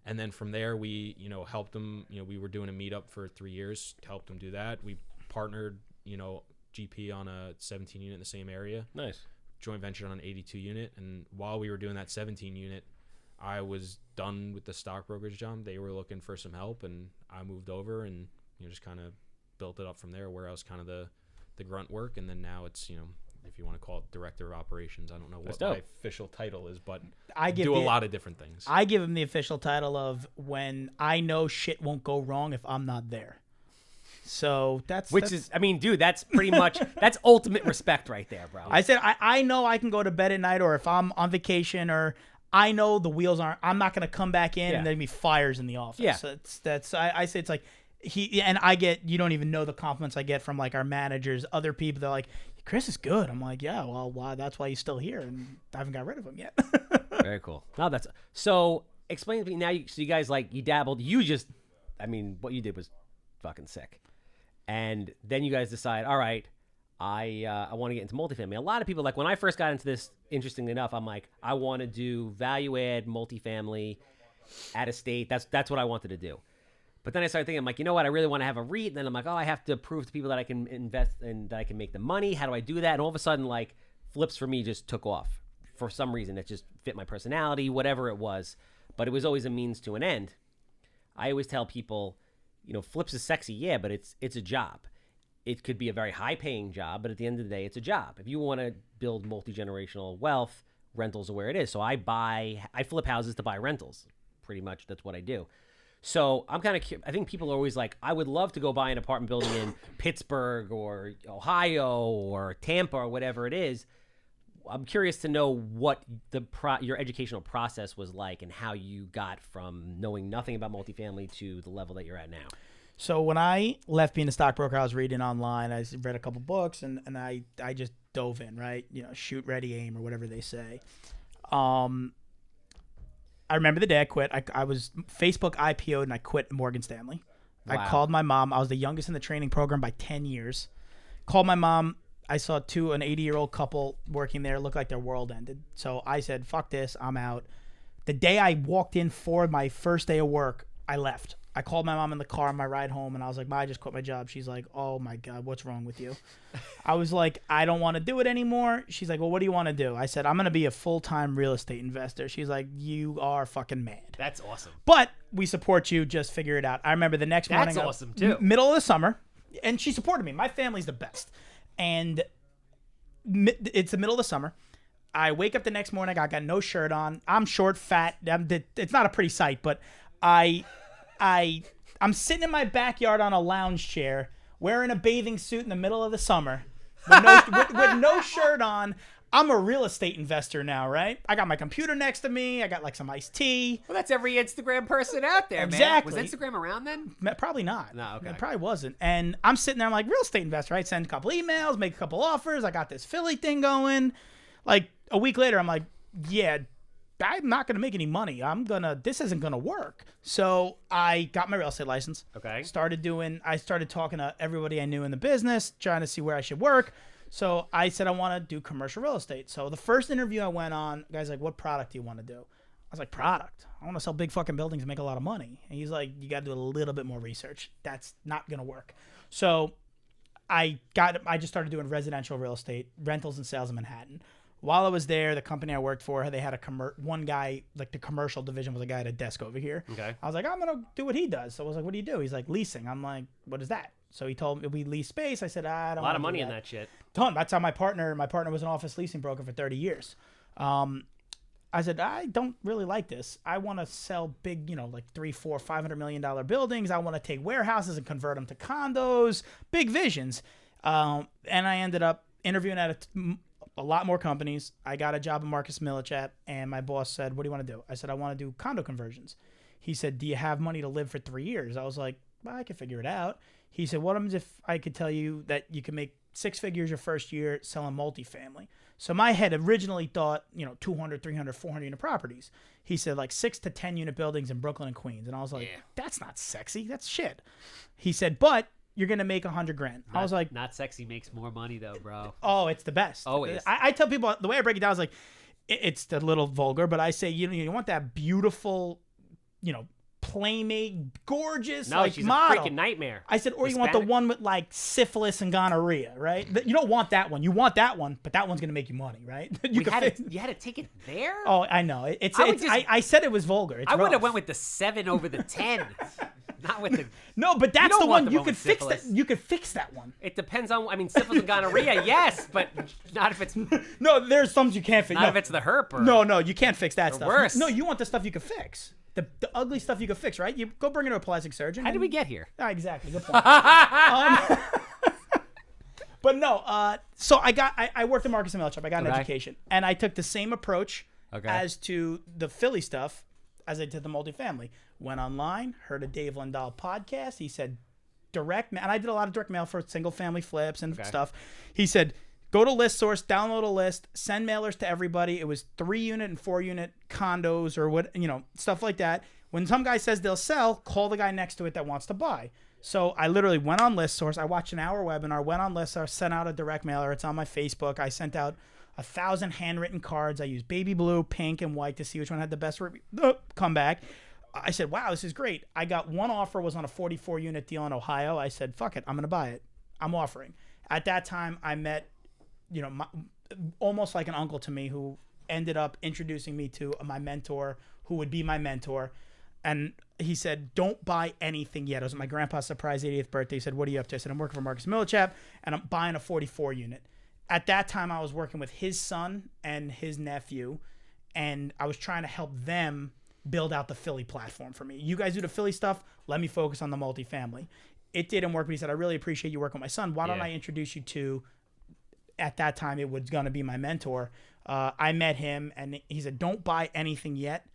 And then from there, we, you know, helped him. You know, we were doing a meetup for 3 years, helped him do that. We partnered, you know, GP on a 17 unit in the same area. Nice. Joint ventured on an 82 unit. And while we were doing that 17 unit, I was done with the stock brokerage job. They were looking for some help, and I moved over and, you know, just kind of built it up from there, where I was kind of the grunt work. And then now it's, you know, if you want to call it director of operations, I don't know what my official title is, but I do a lot of different things. I give him the official title of when I know shit won't go wrong if I'm not there. So that's I mean, dude, that's pretty much that's ultimate respect right there, bro. I said I know I can go to bed at night, or if I'm on vacation, or I know the wheels aren't. I'm not gonna come back in and there'd be fires in the office. Yeah. So I say it's like you don't even know the compliments I get from like our managers, other people. They're like, Chris is good. I'm like, yeah, well, that's why he's still here, and I haven't got rid of him yet. Very cool. No, that's so. Explain to me now. So you guys you dabbled. What you did was fucking sick. And then you guys decide, all right, I want to get into multifamily. A lot of people, like when I first got into this, interestingly enough, I'm like, I want to do value add multifamily at a state. That's what I wanted to do. But then I started thinking, I'm like, you know what? I really want to have a REIT. And then I'm like, I have to prove to people that I can invest and that I can make the money. How do I do that? And all of a sudden, like, flips for me just took off. For some reason, it just fit my personality, whatever it was. But it was always a means to an end. I always tell people, flips is sexy, yeah, but it's a job. It could be a very high-paying job, but at the end of the day, it's a job. If you want to build multi-generational wealth, rentals are where it is. So I flip houses to buy rentals. Pretty much, that's what I do. So I'm kind of, I think people are always like, I would love to go buy an apartment building in Pittsburgh or Ohio or Tampa or whatever it is. I'm curious to know what your educational process was like and how you got from knowing nothing about multifamily to the level that you're at now. So when I left being a stockbroker, I was reading online. I read a couple books, and I just dove in, right? Shoot, ready, aim, or whatever they say. I remember the day I quit. I was Facebook IPO'd, and I quit Morgan Stanley. Wow. I called my mom. I was the youngest in the training program by 10 years. Called my mom. I saw an 80-year-old couple working there. Looked like their world ended. So I said, fuck this. I'm out. The day I walked in for my first day of work, I left. I called my mom in the car on my ride home, and I was like, Ma, I just quit my job. She's like, oh, my God, what's wrong with you? I was like, I don't want to do it anymore. She's like, well, what do you want to do? I said, I'm going to be a full-time real estate investor. She's like, you are fucking mad. That's awesome. But we support you. Just figure it out. I remember the next morning. That's awesome, too. Middle of the summer, and she supported me. My family's the best. And it's the middle of the summer. I wake up the next morning. I got no shirt on. I'm short, fat. It's not a pretty sight, but I'm sitting in my backyard on a lounge chair wearing a bathing suit in the middle of the summer with no shirt on. I'm a real estate investor now, right? I got my computer next to me. I got like some iced tea. Well, that's every Instagram person out there, exactly. Man. Was Instagram around then? Probably not. No, okay. It probably wasn't. And I'm sitting there, I'm like, real estate investor, right? Send a couple emails, make a couple offers. I got this Philly thing going. Like a week later, I'm like, yeah, I'm not going to make any money. This isn't going to work. So I got my real estate license. Okay. I started talking to everybody I knew in the business, trying to see where I should work. So I said, I want to do commercial real estate. So the first interview I went on, the guy's like, what product do you want to do? I was like, product. I want to sell big fucking buildings and make a lot of money. And he's like, you got to do a little bit more research. That's not going to work. So I just started doing residential real estate, rentals and sales in Manhattan. While I was there, the company I worked for, they had one guy, like the commercial division was a guy at a desk over here. Okay. I was like, I'm going to do what he does. So I was like, what do you do? He's like, leasing. I'm like, what is that? So he told me we lease space. I said, I don't a lot of money in that shit. Ton. That's how my partner was an office leasing broker for 30 years. I said, I don't really like this. I want to sell big, like $300, $400, $500 million buildings. I want to take warehouses and convert them to condos, big visions. And I ended up interviewing at a lot more companies. I got a job at Marcus Millichap, and my boss said, what do you want to do? I said, I want to do condo conversions. He said, do you have money to live for 3 years? I was like, well, I can figure it out. He said, what if I could tell you that you can make 6 figures your first year selling multifamily? So my head originally thought, 200, 300, 400 unit properties. He said like 6 to 10 unit buildings in Brooklyn and Queens. And I was like, That's not sexy. That's shit. He said, but you're going to make $100,000. I was like, not sexy makes more money though, bro. Oh, it's the best. Always. I tell people, the way I break it down is like, it's a little vulgar, but I say, you want that beautiful, playmate, gorgeous, no, like she's model. A freaking nightmare. I said, or you want the one with like syphilis and gonorrhea, right? You don't want that one. You want that one, but that one's gonna make you money, right? You had to take it there. Oh, I know. I said it was vulgar. I would have went with the 7 over the 10. Not with the. No, but that's the one you could fix. You could fix that one. It depends on. Syphilis and gonorrhea, yes, but not if it's. No, there's some you can't fix. Not if it's the herp. No, you can't fix that stuff. Worse. No, you want the stuff you can fix. the ugly stuff you can fix, right? You go bring it to a plastic surgeon. How did we get here? Exactly. Good point. But no, so I worked at Marcus & Millichap. I got an education, and I took the same approach as to the Philly stuff as I did the multifamily. Went online, heard a Dave Lindahl podcast. He said direct mail, and I did a lot of direct mail for single family flips and stuff. He said, go to ListSource, download a list, send mailers to everybody. It was 3-unit and 4-unit condos or what, stuff like that. When some guy says they'll sell, call the guy next to it that wants to buy. So I literally went on ListSource. I watched an hour webinar, went on ListSource, sent out a direct mailer. It's on my Facebook. I sent out 1,000 handwritten cards. I used baby blue, pink, and white to see which one had the best comeback. I said, wow, this is great. I got one offer, was on a 44-unit deal in Ohio. I said, fuck it, I'm going to buy it. I'm offering. At that time, I met, almost like an uncle to me, who ended up introducing me to my mentor, who would be my mentor. And he said, don't buy anything yet. It was my grandpa's surprise 80th birthday. He said, what are you up to? I said, I'm working for Marcus & Millichap, and I'm buying a 44-unit. At that time, I was working with his son and his nephew, and I was trying to help them build out the Philly platform for me. You guys do the Philly stuff. Let me focus on the multifamily. It didn't work, but he said, I really appreciate you working with my son. Why don't I introduce you to, at that time, it was going to be my mentor. I met him, and he said, don't buy anything yet.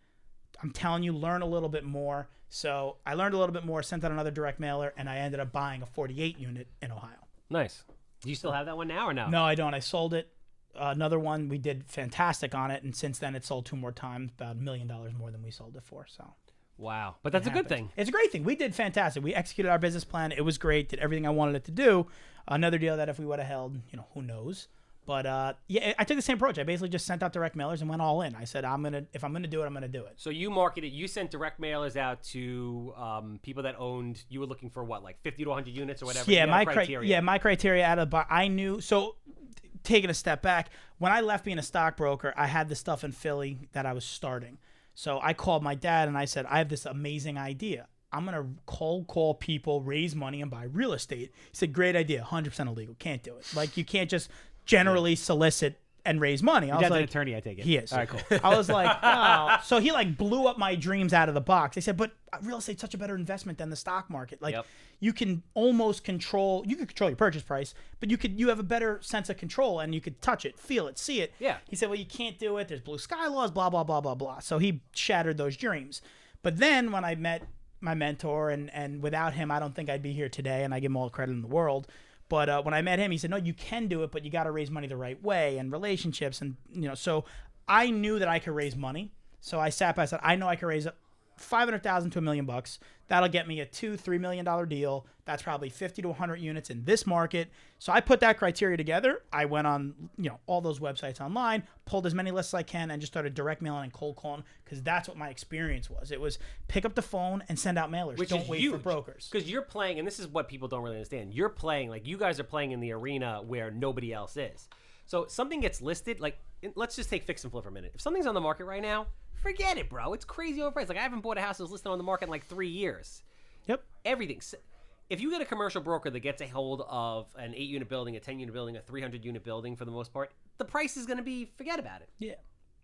I'm telling you, learn a little bit more. So I learned a little bit more, sent out another direct mailer, and I ended up buying a 48-unit in Ohio. Nice. Do you still have that one now or no? No, I don't. I sold it. Another one, we did fantastic on it, and since then it sold 2 more times, about $1 million more than we sold it for. So, wow, but that's a good thing. It's a great thing. We did fantastic. We executed our business plan. It was great. Did everything I wanted it to do. Another deal that if we would have held, who knows? But I took the same approach. I basically just sent out direct mailers and went all in. I said, if I'm gonna do it, I'm gonna do it. So you marketed. You sent direct mailers out to people that owned. You were looking for what, like 50 to 100 units or whatever. Yeah, my criteria. My criteria out of the bar. I knew so. Taking a step back, when I left being a stockbroker, I had the stuff in Philly that I was starting. So I called my dad and I said, I have this amazing idea. I'm going to cold call people, raise money, and buy real estate. He said, great idea, 100% illegal. Can't do it. Like, you can't just generally solicit and raise money. I was Your dad's like, an attorney, I take it. He is. All right, cool. I was like, oh. So he blew up my dreams out of the box. I said, but real estate's such a better investment than the stock market. Like, you can almost control your purchase price, but you have a better sense of control, and you could touch it, feel it, see it. Yeah. He said, well, you can't do it. There's blue sky laws, blah, blah, blah, blah, blah. So he shattered those dreams. But then when I met my mentor, and without him, I don't think I'd be here today, and I give him all the credit in the world. But when I met him, he said, no, you can do it, but you got to raise money the right way, and relationships. And, so I knew that I could raise money. So I sat back and said, I know I could raise $500,000 to $1 million. That'll get me a $2-3 million deal. That's probably 50 to 100 units in this market. So I put that criteria together. I went on, all those websites online, pulled as many lists as I can, and just started direct mailing and cold calling, because that's what my experience was. It was pick up the phone and send out mailers. Don't wait for brokers. Because you're playing, and this is what people don't really understand. You're playing, like, you guys are playing in the arena where nobody else is. So something gets listed, like, let's just take fix and flip for a minute. If something's on the market right now, forget it, bro. It's crazy overpriced. Like, I haven't bought a house that's listed on the market in like 3 years. Yep. Everything. If you get a commercial broker that gets a hold of an 8-unit building, a 10-unit building, a 300-unit building, for the most part, the price is going to be, forget about it. Yeah.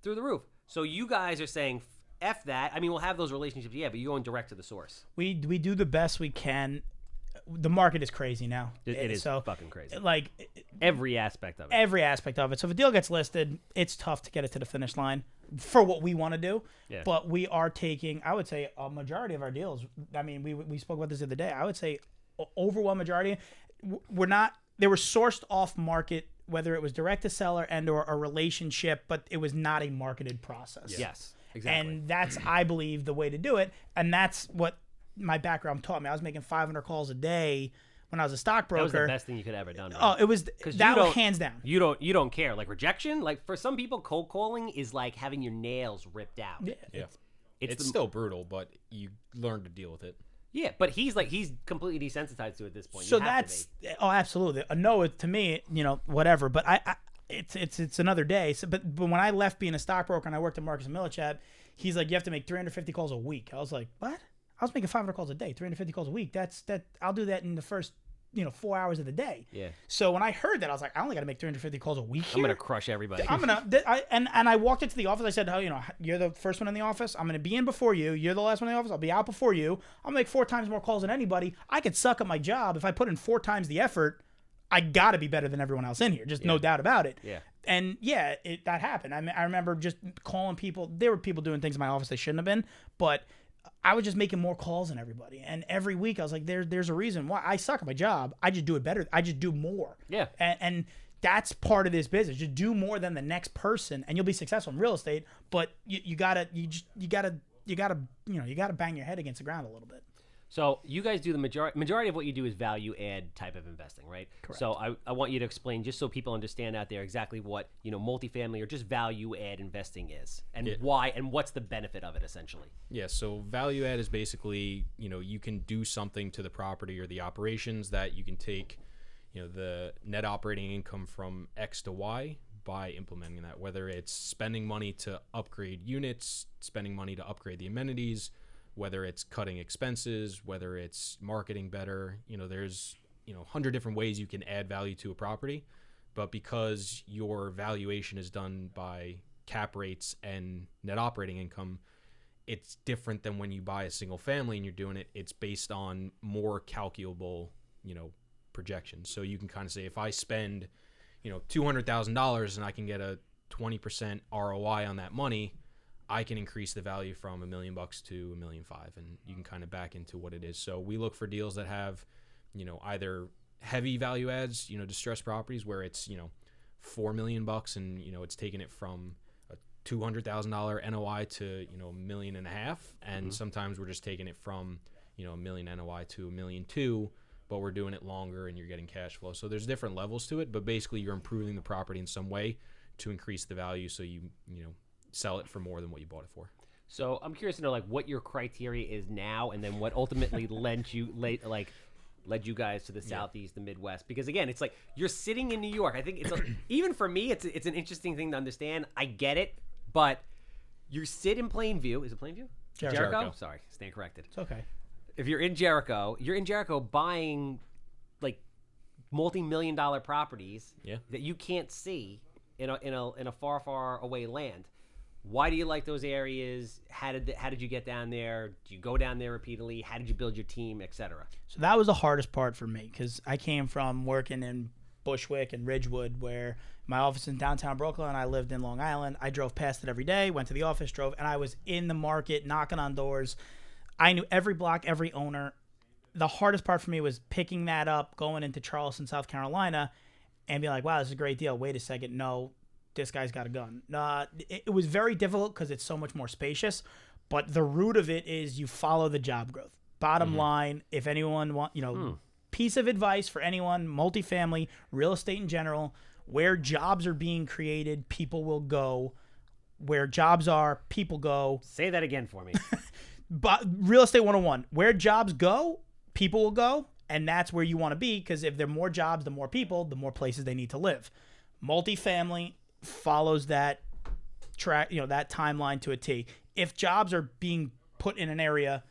Through the roof. So you guys are saying, F that. I mean, we'll have those relationships, yeah, but you're going direct to the source. We do the best we can. The market is crazy now. It is fucking crazy. Like, every aspect of it. Every aspect of it. So if a deal gets listed, it's tough to get it to the finish line for what we want to do. Yeah. But we are taking, I would say, a majority of our deals. I mean, we spoke about this the other day. I would say overwhelming majority. They were sourced off market, whether it was direct to seller and or a relationship, but it was not a marketed process. Yes, exactly. And that's, I believe, the way to do it. And that's what my background taught me. I was making 500 calls a day when I was a stockbroker. That was the best thing you could ever done. Right? Oh, it was that was hands down. You don't care. Like, rejection, like, for some people, cold calling is like having your nails ripped out. Yeah. It's still brutal, but you learn to deal with it. Yeah, but he's completely desensitized to it at this point. So that's absolutely. No, to me, whatever. But it's another day. So, but when I left being a stockbroker and I worked at Marcus & Millichap, he's like, you have to make 350 calls a week. I was like, what? I was making 500 calls a day, 350 calls a week. I'll do that in the first 4 hours of the day. Yeah. So when I heard that, I was like, I only got to make 350 calls a week here. I'm gonna crush everybody. And I walked into the office. I said, you're the first one in the office. I'm gonna be in before you. You're the last one in the office. I'll be out before you. I'm gonna make 4 times more calls than anybody. I could suck at my job if I put in 4 times the effort. I gotta be better than everyone else in here. Just no doubt about it. Yeah. And that happened. I remember just calling people. There were people doing things in my office they shouldn't have been, but I was just making more calls than everybody. And every week I was like, there's a reason why I suck at my job. I just do it better. I just do more. Yeah. And that's part of this business. Just do more than the next person, and you'll be successful in real estate. But you gotta bang your head against the ground a little bit. So you guys do the majority of what you do is value add type of investing, right? Correct. So I want you to explain, just so people understand out there, exactly what multifamily or just value add investing is, and why, and what's the benefit of it essentially. Yeah. So value add is basically you can do something to the property or the operations that you can take the net operating income from X to Y by implementing that, whether it's spending money to upgrade units, spending money to upgrade the amenities, whether it's cutting expenses, whether it's marketing better. There's 100 different ways you can add value to a property. But because your valuation is done by cap rates and net operating income, it's different than when you buy a single family and you're doing it. It's based on more calculable projections. So you can kind of say, if I spend $200,000 and I can get a 20% ROI on that money, I can increase the value from $1 million to $1.5 million, and you can kind of back into what it is. So we look for deals that have, either heavy value adds, distressed properties where it's, $4 million and, it's taking it from a $200,000 NOI to, $1.5 million. And sometimes we're just taking it from, $1 million NOI to $1.2 million, but we're doing it longer and you're getting cash flow. So there's different levels to it, but basically you're improving the property in some way to increase the value. So you sell it for more than what you bought it for. So I'm curious to know what your criteria is now, and then what ultimately led you guys to the Southeast, the Midwest, because again, it's like you're sitting in New York. I think it's even for me, it's an interesting thing to understand. I get it, but you sit in Plainview. Is it Plainview? Jericho. Sorry, stand corrected. It's okay. If you're in Jericho buying multi-million-dollar properties that you can't see in a far away land. Why do you like those areas? How did you get down there? Do you go down there repeatedly? How did you build your team, etc.? So that was the hardest part for me, because I came from working in Bushwick and Ridgewood, where my office is in downtown Brooklyn. I lived in Long Island. I drove past it every day, went to the office, drove, and I was in the market, knocking on doors. I knew every block, every owner. The hardest part for me was picking that up, going into Charleston, South Carolina, and being like, wow, this is a great deal. Wait a second. No, this guy's got a gun. It was very difficult because it's so much more spacious, but the root of it is you follow the job growth. Bottom line, if anyone piece of advice for anyone, multifamily, real estate in general, where jobs are being created, people will go. Where jobs are, people go. Say that again for me. But real estate 101, where jobs go, people will go, and that's where you want to be, because if there are more jobs, the more people, the more places they need to live. Multifamily follows that track, that timeline to a T. If jobs are being put in an area,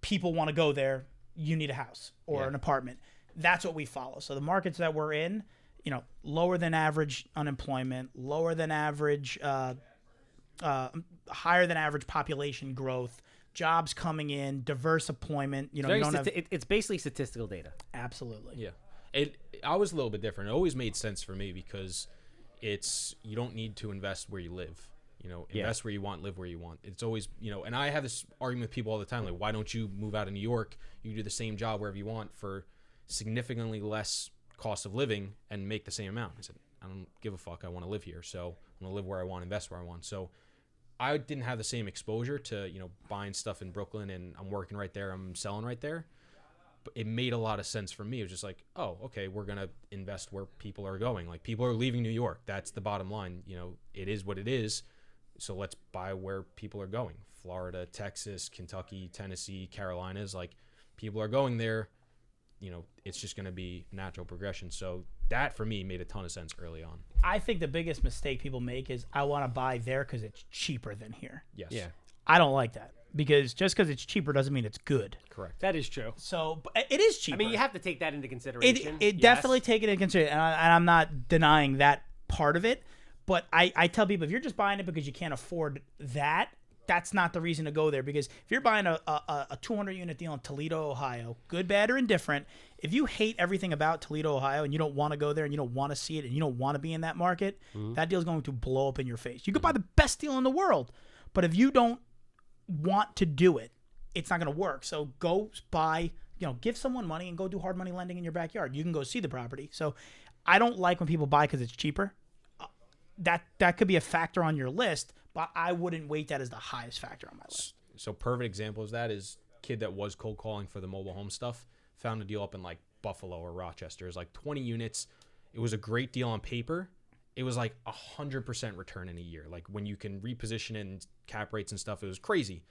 people want to go there, you need a house or an apartment. That's what we follow. So the markets that we're in, lower than average unemployment, lower than average, higher than average population growth, jobs coming in, diverse employment. It's basically statistical data. Absolutely. Yeah. I was a little bit different. It always made sense for me because you don't need to invest where you live. Invest where you want, live where you want. It's always, and I have this argument with people all the time, like, why don't you move out of New York? You can do the same job wherever you want for significantly less cost of living and make the same amount. I said, I don't give a fuck. I want to live here. So I'm going to live where I want, invest where I want. So I didn't have the same exposure to, buying stuff in Brooklyn, and I'm working right there, I'm selling right there. But it made a lot of sense for me. It was just like, oh, okay, we're going to invest where people are going. Like, people are leaving New York. That's the bottom line. It is what it is. So let's buy where people are going. Florida, Texas, Kentucky, Tennessee, Carolinas, like, people are going there. It's just going to be natural progression. So that for me made a ton of sense early on. I think the biggest mistake people make is, I want to buy there because it's cheaper than here. Yes. Yeah. I don't like that. because just because it's cheaper doesn't mean it's good. Correct. That is true. So it is cheaper. I mean, you have to take that into consideration. It definitely take it into consideration, and I'm not denying that part of it. But I tell people, if you're just buying it because you can't afford that, that's not the reason to go there. Because if you're buying a 200-unit deal in Toledo, Ohio, good, bad, or indifferent, if you hate everything about Toledo, Ohio, and you don't want to go there, and you don't want to see it, and you don't want to be in that market, that deal is going to blow up in your face. You could buy the best deal in the world, but if you don't want to do it, it's not going to work. So go buy, give someone money and go do hard money lending in your backyard. You can go see the property. So I don't like when people buy because it's cheaper. That could be a factor on your list, but I wouldn't weight that as the highest factor on my list. So perfect example of that is kid that was cold calling for the mobile home stuff, found a deal up in like Buffalo or Rochester. It was like 20 units. It was a great deal on paper. It was like 100% return in a year. Like when you can reposition it and cap rates and stuff, it was crazy.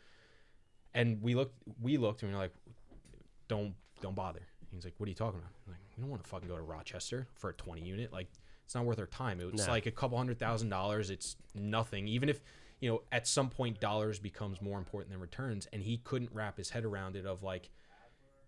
And we looked and we were like, don't bother. He's like, what are you talking about? I'm like, we don't want to fucking go to Rochester for a 20 unit. Like, it's not worth our time. It was like a couple $100,000. It's nothing. Even if, at some point dollars becomes more important than returns. And he couldn't wrap his head around it of like,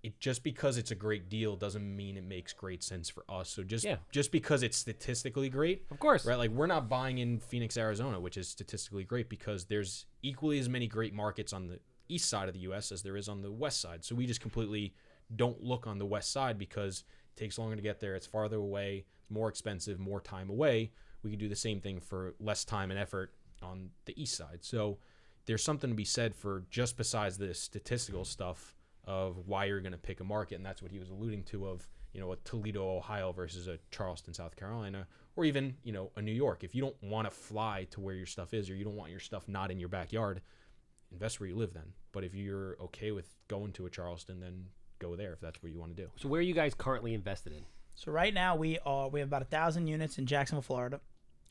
it just because it's a great deal doesn't mean it makes great sense for us. So just because it's statistically great, of course, right? Like we're not buying in Phoenix, Arizona, which is statistically great because there's equally as many great markets on the east side of the U.S. as there is on the west side. So we just completely don't look on the west side because it takes longer to get there. It's farther away, more expensive, more time away. We can do the same thing for less time and effort on the east side. So there's something to be said for just besides the statistical stuff of why you're going to pick a market. And that's what he was alluding to of, a Toledo, Ohio versus a Charleston, South Carolina, or even, a New York. If you don't want to fly to where your stuff is or you don't want your stuff not in your backyard, invest where you live then. But if you're okay with going to a Charleston, then go there if that's what you want to do. So where are you guys currently invested in? So right now we have about 1,000 units in Jacksonville, Florida.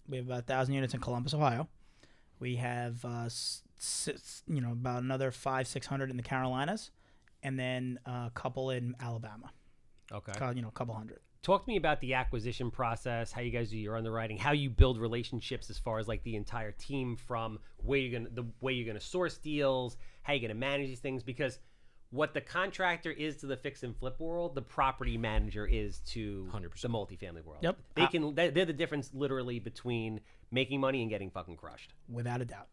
We have about 1,000 units in Columbus, Ohio. We have about another 500-600 in the Carolinas, and then a couple in Alabama. Okay. A couple hundred. Talk to me about the acquisition process, how you guys do your underwriting, how you build relationships as far as like the entire team from the way you're gonna source deals, how you're gonna manage these things, because what the contractor is to the fix and flip world, the property manager is to 100%. the multifamily world. Yep. They're the difference literally between making money and getting fucking crushed. Without a doubt.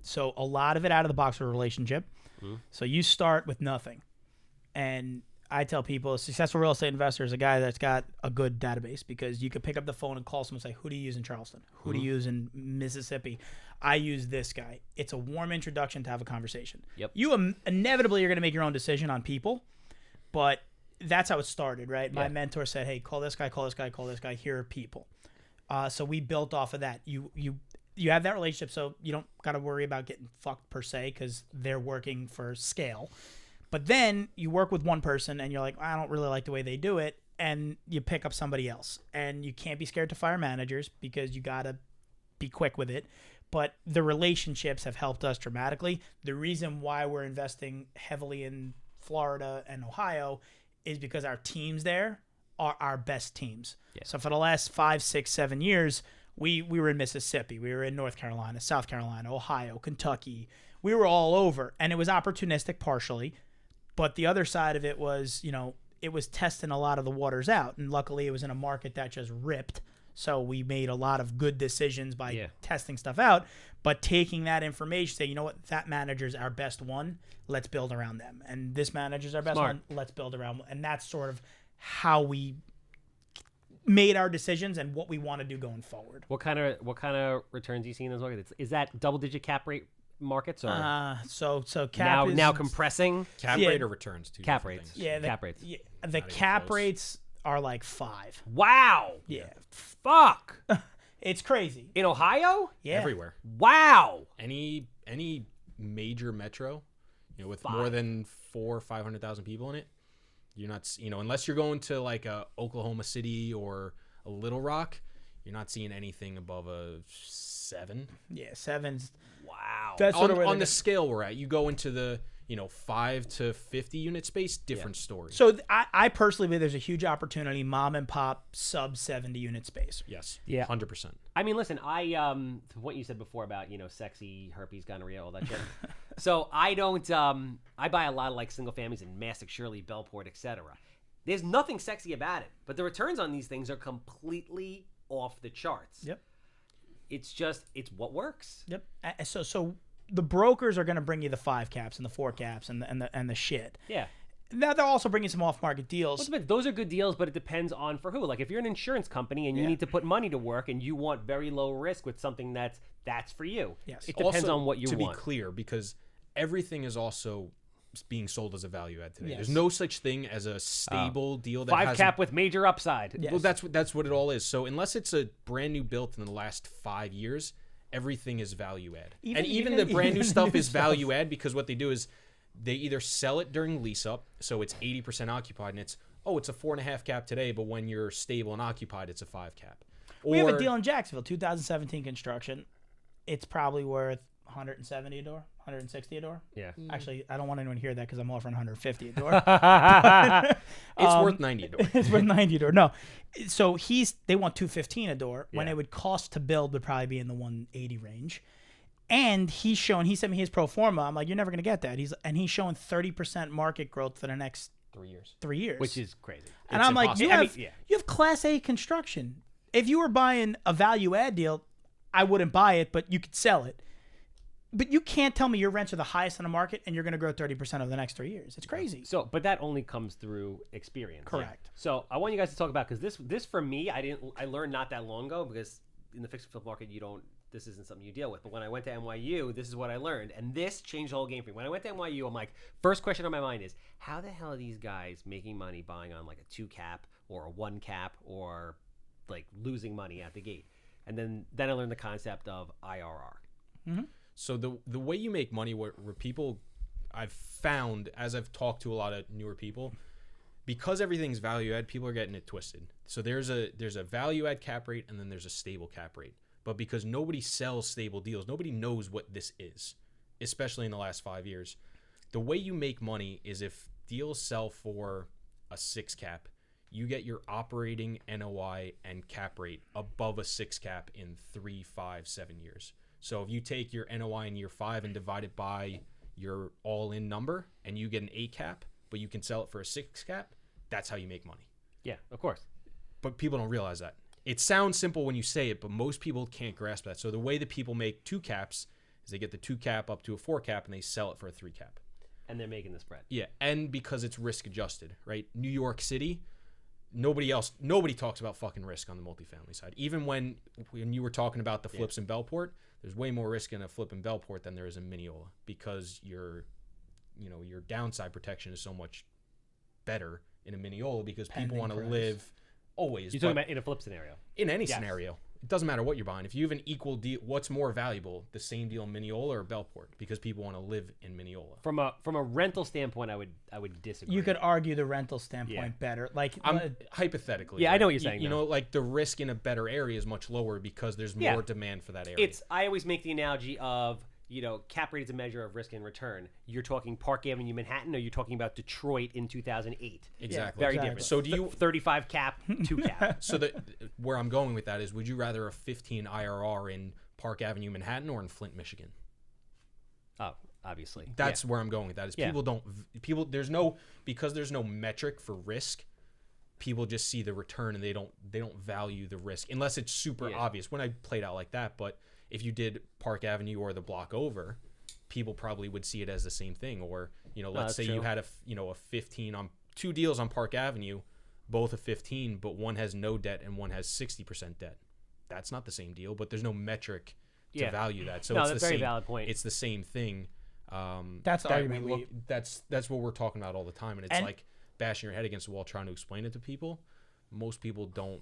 So a lot of it out of the box of a relationship. So you start with nothing. And I tell people a successful real estate investor is a guy that's got a good database because you could pick up the phone and call someone and say, who do you use in Charleston? Who do you use in Mississippi? I use this guy. It's a warm introduction to have a conversation. Yep. You inevitably are going to make your own decision on people, but that's how it started, right? Yeah. My mentor said, hey, call this guy, call this guy, call this guy. Here are people. So we built off of that. You have that relationship, so you don't got to worry about getting fucked per se because they're working for scale. But then you work with one person and you're like, I don't really like the way they do it. And you pick up somebody else. And you can't be scared to fire managers because you got to be quick with it. But the relationships have helped us dramatically. The reason why we're investing heavily in Florida and Ohio is because our teams there are our best teams. Yeah. So for the last 5, 6, 7 years, we were in Mississippi. We were in North Carolina, South Carolina, Ohio, Kentucky. We were all over. And it was opportunistic partially. But the other side of it was, it was testing a lot of the waters out. And luckily it was in a market that just ripped. So we made a lot of good decisions by testing stuff out. But taking that information, say, you know what, that manager's our best one. Let's build around them. And this manager's our best one. Let's build around. And that's sort of how we made our decisions and what we want to do going forward. What kind of returns do you see in those markets? Is that double-digit cap rate markets or so cap now compressing cap rate or returns too? Cap rates. Things. Yeah, cap rates. Yeah, the cap rates are like 5. Wow. Yeah. Fuck. It's crazy. In Ohio? Yeah. Everywhere. Wow. Any major metro, with more than 400,000 or 500,000 people in it, you're not, unless you're going to like a Oklahoma City or a Little Rock, you're not seeing anything above a 7. Yeah, 7's. Wow. That's on the scale we're at. You go into the 5 to 50 unit space, different story. So I personally believe there's a huge opportunity, mom and pop sub 70 unit space. Yes. Yeah. 100%. I mean, listen, what you said before about, sexy, herpes, gonorrhea, all that shit. So I don't. I buy a lot of like single families in Massac, Shirley, Bellport, etc. There's nothing sexy about it, but the returns on these things are completely off the charts. Yep. It's what works. Yep. So the brokers are going to bring you the 5 caps and the 4 caps and the shit. Yeah. Now they'll also bring you some off-market deals. Well, those are good deals, but it depends on for who. Like if you're an insurance company and you need to put money to work and you want very low risk with something that's for you. Yes. It depends Also, on what you want. To be clear, because everything is also being sold as a value add today. Yes. There's no such thing as a stable deal that 5 has cap with major upside. Yes. Well, that's what it all is. So unless it's a brand new built in the last 5 years, everything is value add. Even the brand new stuff is value add, because what they do is they either sell it during lease up, so it's 80% occupied, and it's a 4.5 cap today, but when you're stable and occupied, it's a 5 cap. We have a deal in Jacksonville, 2017 construction. It's probably worth 170 a door, 160 a door. Yeah. Actually, I don't want anyone to hear that because I'm offering 150 a door. It's worth 90 a door. It's worth 90 a door. No. So they want 215 a door when Yeah. it would cost to build would probably be in the 180 range. And he sent me his pro forma. I'm like, you're never going to get that. He's showing 30% market growth for the next 3 years. 3 years. Which is crazy. And It's I'm like, impossible. you have Class A construction. If you were buying a value add deal, I wouldn't buy it, but you could sell it. But you can't tell me your rents are the highest in the market and you're going to grow 30% over the next 3 years. It's crazy. So, but that only comes through experience. Correct. So I want you guys to talk about, because this for me, I learned not that long ago, because in the fix and flip market, this isn't something you deal with. But when I went to NYU, this is what I learned, and this changed the whole game for me. When I went to NYU, I'm like, first question on my mind is, how the hell are these guys making money buying on like a 2 cap or a 1 cap, or like losing money at the gate? And then I learned the concept of IRR. Mm-hmm. So the way you make money, where people, I've found as I've talked to a lot of newer people, because everything's value add, people are getting it twisted. So there's a value add cap rate, and then there's a stable cap rate. But because nobody sells stable deals, nobody knows what this is, especially in the last 5 years. The way you make money is if deals sell for a 6 cap, you get your operating NOI and cap rate above a 6 cap in 3, 5, 7 years. So if you take your NOI in year 5 and divide it by your all-in number, and you get an 8 cap, but you can sell it for a 6 cap, that's how you make money. Yeah, of course. But people don't realize that. It sounds simple when you say it, but most people can't grasp that. So the way that people make 2 caps is they get the 2 cap up to a 4 cap, and they sell it for a 3 cap. And they're making the spread. Yeah, and because it's risk adjusted, right? New York City, nobody talks about fucking risk on the multifamily side. Even when you were talking about the flips in Bellport, there's way more risk in a flip in Bellport than there is in Mineola, because your downside protection is so much better in a Mineola, because people want to live always. You're talking about in a flip scenario. In any scenario. It doesn't matter what you're buying. If you have an equal deal, what's more valuable, the same deal in Mineola or Bellport? Because people want to live in Mineola. From a rental standpoint, I would disagree. You could argue the rental standpoint better. Like Hypothetically. Yeah, I know what you're saying. You know, like the risk in a better area is much lower because there's more demand for that area. I always make the analogy of, cap rate is a measure of risk and return. You're talking Park Avenue, Manhattan, or you're talking about Detroit in 2008. Exactly. Very different. So do you 35 cap, 2 cap? So where I'm going with that is, would you rather a 15 IRR in Park Avenue, Manhattan, or in Flint, Michigan? Oh, obviously. That's where I'm going with that. Is there's no metric for risk. People just see the return and they don't value the risk unless it's super obvious. When I played out like that, but if you did Park Avenue or the block over, people probably would see it as the same thing. Or, let's say you had a 15 on 2 deals on Park Avenue, both a 15, but one has no debt and one has 60% debt. That's not the same deal, but there's no metric to value that. So no, it's that's the a very same, valid point. It's the same thing. That's the argument. That's what we're talking about all the time, and it's like bashing your head against the wall trying to explain it to people. Most people don't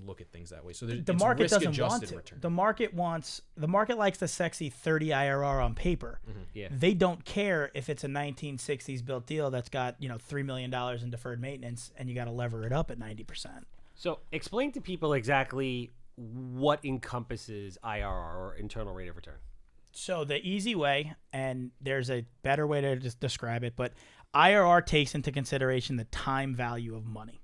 look at things that way. So the market doesn't want to. Return. The market likes the sexy 30 IRR on paper. Mm-hmm. Yeah. They don't care if it's a 1960s built deal that's got $3 million in deferred maintenance and you got to lever it up at 90%. So explain to people exactly what encompasses IRR, or internal rate of return. So the easy way, and there's a better way to just describe it, but IRR takes into consideration the time value of money.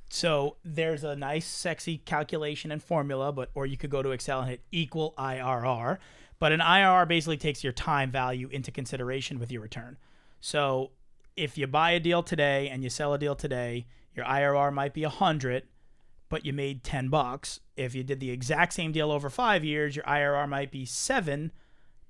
So there's a nice, sexy calculation and formula, or you could go to Excel and hit equal IRR. But an IRR basically takes your time value into consideration with your return. So if you buy a deal today and you sell a deal today, your IRR might be 100, but you made $10. If you did the exact same deal over 5 years, your IRR might be 7,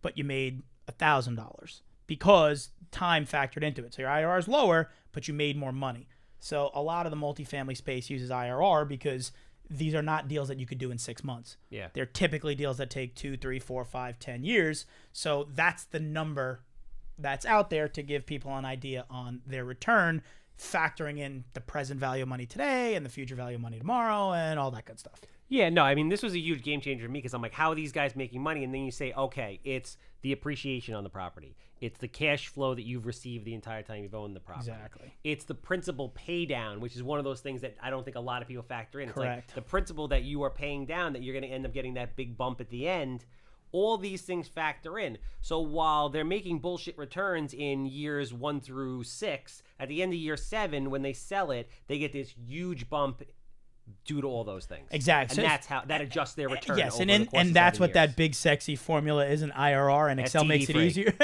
but you made $1,000 because time factored into it. So your IRR is lower, but you made more money. So a lot of the multifamily space uses IRR because these are not deals that you could do in 6 months. Yeah. They're typically deals that take 2, 3, 4, 5, 10 years. So that's the number that's out there to give people an idea on their return, factoring in the present value of money today and the future value of money tomorrow and all that good stuff. Yeah, no, I mean, this was a huge game changer for me because I'm like, how are these guys making money? And then you say, okay, it's the appreciation on the property. It's the cash flow that you've received the entire time you've owned the property. Exactly. It's the principal pay down, which is one of those things that I don't think a lot of people factor in. Correct. It's like the principal that you are paying down that you're going to end up getting that big bump at the end. All these things factor in. So while they're making bullshit returns in years 1 through 6, at the end of year 7, when they sell it, they get this huge bump due to all those things. Exactly. And that's how that adjusts their return. Yes, over and the course and of that's 7 what years. that big sexy formula is in IRR, and Excel makes it TD3. easier.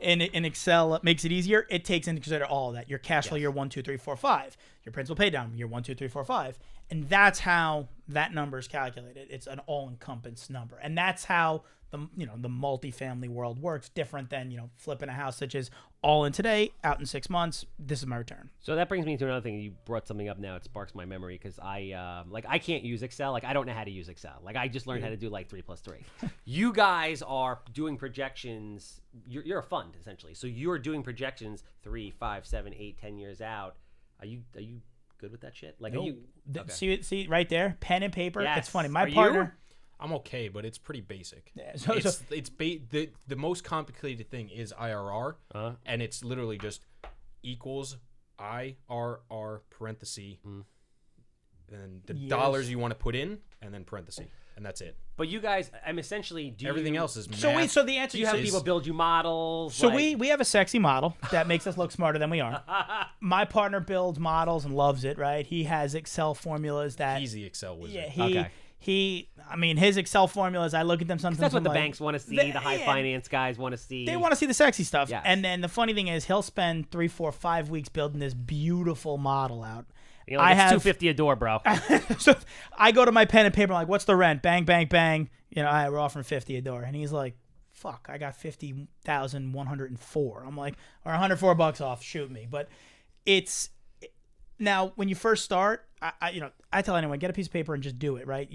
and Excel makes it easier. It takes into consider all of that. Your cash flow Yes. year 1, 2, 3, 4, 5. Your principal pay down year 1, 2, 3, 4, 5. And that's how that number is calculated. It's an all-encompassed number. And that's how the multifamily world works, different than, flipping a house such as all in today, out in 6 months, this is my return. So that brings me to another thing. You brought something up now. It sparks my memory because I can't use Excel. Like, I don't know how to use Excel. Like, I just learned how to do like 3 + 3. You guys are doing projections. You're a fund essentially. So you're doing projections 3, 5, 7, 8, 10 years out. Are you good with that shit? Like, No. are you? Okay. See right there, pen and paper. Yes. It's funny. My Are you? partner. I'm okay, but it's pretty basic. Yeah, The most complicated thing is IRR, and it's literally just equals IRR parenthesis, and the dollars you want to put in, and then parenthesis, and that's it. But you guys, I'm essentially Everything else is math. So the answer Do you have is people build you models? So like, we have a sexy model that makes us look smarter than we are. My partner builds models and loves it, right? He has Excel formulas that He's the Excel wizard. yeah, his Excel formulas, I look at them sometimes. That's what I'm the like, banks want to see. The high finance guys want to see. They want to see the sexy stuff. Yes. And then the funny thing is he'll spend 3, 4, 5 weeks building this beautiful model out. You know, like, it's $250 a door, bro. So I go to my pen and paper, I'm like, what's the rent? Bang, bang, bang. All right, we're offering $50 a door. And he's like, fuck, I got 50,104. I'm like, or $104 off, shoot me. But it's now when you first start, I tell anyone, get a piece of paper and just do it, right?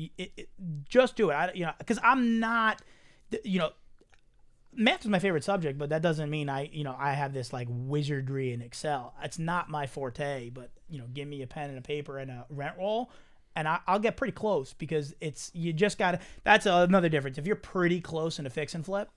Just do it. Because I'm not, math is my favorite subject, but that doesn't mean I have this like wizardry in Excel. It's not my forte, but give me a pen and a paper and a rent roll, and I'll get pretty close because you just got to. That's another difference. If you're pretty close in a fix and flip,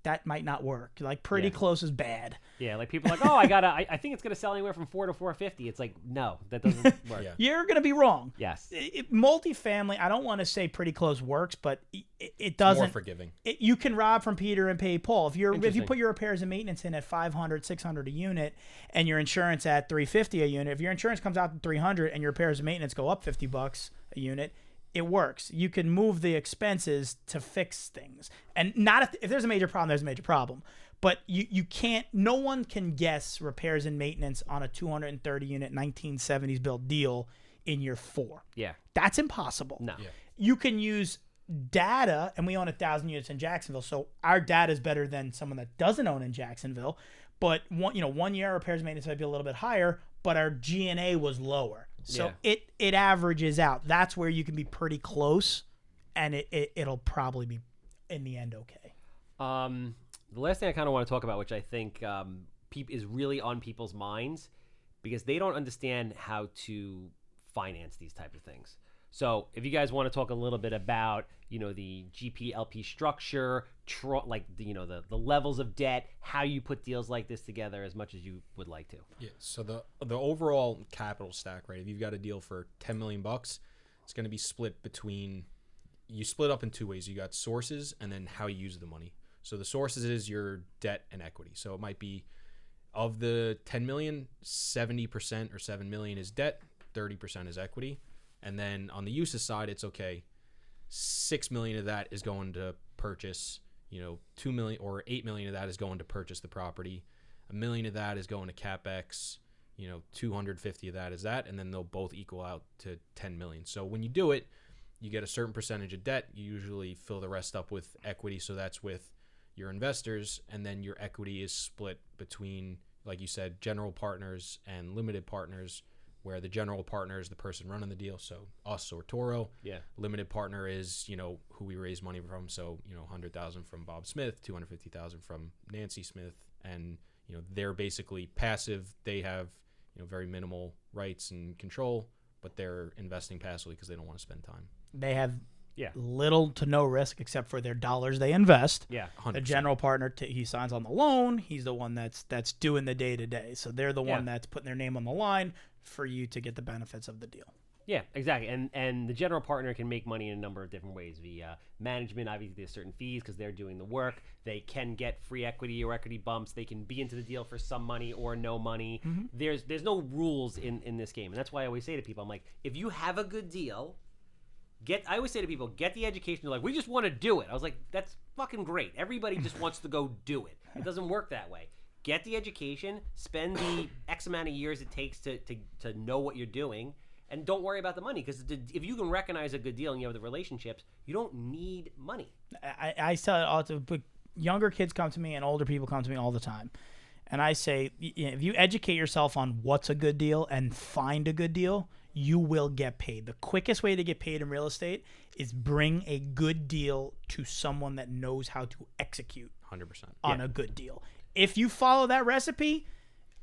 that might not work. Like pretty close is bad. Yeah, like people are like, oh, I think it's gonna sell anywhere from $400 to $450. It's like, no, that doesn't work. Yeah. You're gonna be wrong. Yes. Multifamily, I don't want to say pretty close works, but it doesn't. More forgiving. You can rob from Peter and pay Paul. If you Interesting. put your repairs and maintenance in at $500, $600 a unit, and your insurance at $350 a unit, if your insurance comes out to $300 and your repairs and maintenance go up $50 a unit, it works. You can move the expenses to fix things, and not if there's a major problem, there's a major problem. But you can't. No one can guess repairs and maintenance on a 230 unit 1970s built deal in year 4. Yeah. That's impossible. No. Yeah. You can use data, and we own 1,000 units in Jacksonville, so our data is better than someone that doesn't own in Jacksonville. But 1 year repairs and maintenance might be a little bit higher, but our G&A was lower. So it averages out. That's where you can be pretty close, and it'll probably be in the end okay. The last thing I kind of want to talk about, which I think is really on people's minds, because they don't understand how to finance these type of things. So if you guys want to talk a little bit about, the GP-LP structure, the levels of debt, how you put deals like this together as much as you would like to. Yeah. So the overall capital stack, right? If you've got a deal for $10 million, it's going to be split between. You split up in 2 ways. You got sources and then how you use the money. So the sources is your debt and equity. So it might be of the 10 million, 70% or 7 million is debt, 30% is equity. And then on the uses side, it's okay. 6 million of that is going to purchase $2 million or $8 million of that is going to purchase the property. $1 million of that is going to CapEx. 250 of that is that, and then they'll both equal out to 10 million. So when you do it, you get a certain percentage of debt. You usually fill the rest up with equity, so that's with your investors, and then your equity is split between, like you said, general partners and limited partners, where the general partner is the person running the deal, so us or TORO. Yeah. Limited partner is, who we raise money from, so, $100,000 from Bob Smith, $250,000 from Nancy Smith, and, they're basically passive. They have, very minimal rights and control, but they're investing passively because they don't want to spend time. They have little to no risk except for their dollars they invest. Yeah, 100%. The general partner, he signs on the loan. He's the one that's doing the day-to-day. So they're the one that's putting their name on the line for you to get the benefits of the deal. Yeah, exactly. And the general partner can make money in a number of different ways via management. Obviously, there's certain fees because they're doing the work. They can get free equity or equity bumps. They can be into the deal for some money or no money. Mm-hmm. There's no rules in this game. And that's why I always say to people, I'm like, if you have a good deal, I always say to people, get the education. They're like, we just want to do it. I was like, that's fucking great. Everybody just wants to go do it. It doesn't work that way. Get the education, spend the X amount of years it takes to know what you're doing, and don't worry about the money, because if you can recognize a good deal and you have the relationships, you don't need money. I tell it all but younger kids come to me and older people come to me all the time. And I say, if you educate yourself on what's a good deal and find a good deal, you will get paid. The quickest way to get paid in real estate is bring a good deal to someone that knows how to execute 100% on a good deal. If you follow that recipe,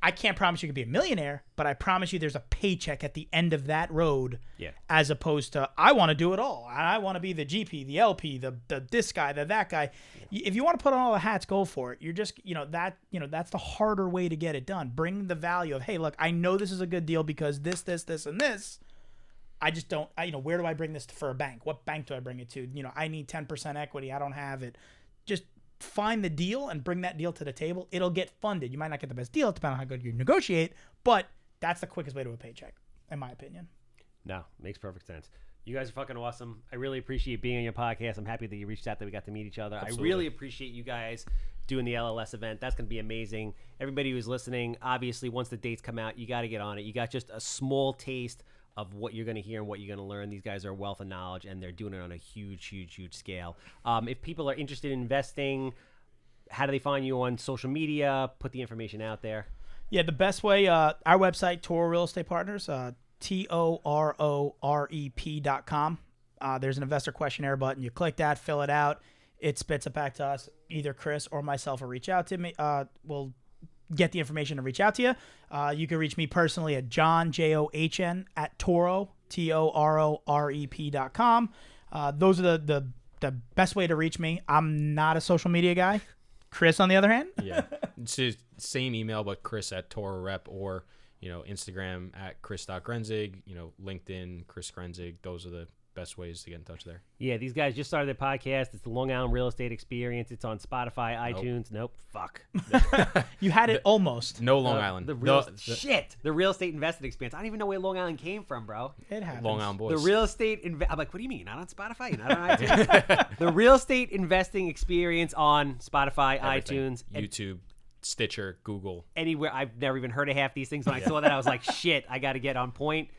I can't promise you can be a millionaire, but I promise you there's a paycheck at the end of that road. Yeah. As opposed to, I want to do it all. I want to be the GP, the LP, the this guy, that guy. Yeah. If you want to put on all the hats, go for it. You're just, that's the harder way to get it done. Bring the value of, hey, look, I know this is a good deal because this, and this. I just don't, where do I bring this for a bank? What bank do I bring it to? I need 10% equity. I don't have it. Just find the deal and bring that deal to the table. It'll get funded. You might not get the best deal depending on how good you negotiate, but that's the quickest way to a paycheck, in my opinion. No, makes perfect sense. You guys are fucking awesome. I really appreciate being on your podcast. I'm happy that you reached out, that we got to meet each other. Absolutely. I really appreciate you guys doing the LLS event. That's going to be amazing. Everybody who's listening, obviously, once the dates come out, you got to get on it. You got just a small taste of what you're going to hear and what you're going to learn. These guys are a wealth of knowledge, and they're doing it on a huge scale. If people are interested in investing, how do they find you on social media? Put the information out there. Yeah, the best way, our website, TORO Real Estate Partners, TOROREP.com. There's an investor questionnaire button. You click that, fill it out. It spits it back to us. Either Chris or myself will reach out to me. We'll get the information and reach out to you. You can reach me personally at John, JOHN, at TORO, TOROREP.com. Those are the best way to reach me. I'm not a social media guy. Chris, on the other hand? Yeah. It's the same email, but Chris at TORO Rep, or, Instagram at Chris.Grenzig, LinkedIn, Chris Grenzig. Those are the best ways to get in touch there. Yeah, these guys just started their podcast. It's the Long Island Real Estate Experience. It's on Spotify, iTunes. Nope. Fuck. You had it almost. No Long Island. The Real Estate Investing Experience. I don't even know where Long Island came from, bro. It happens. Long Island boys. The Real Estate I'm like, what do you mean? You're not on Spotify? You're not on iTunes? The Real Estate Investing Experience on Spotify, Everything. iTunes, YouTube, Stitcher, Google. Anywhere. I've never even heard of half these things. When I saw that, I was like, shit, I got to get on point.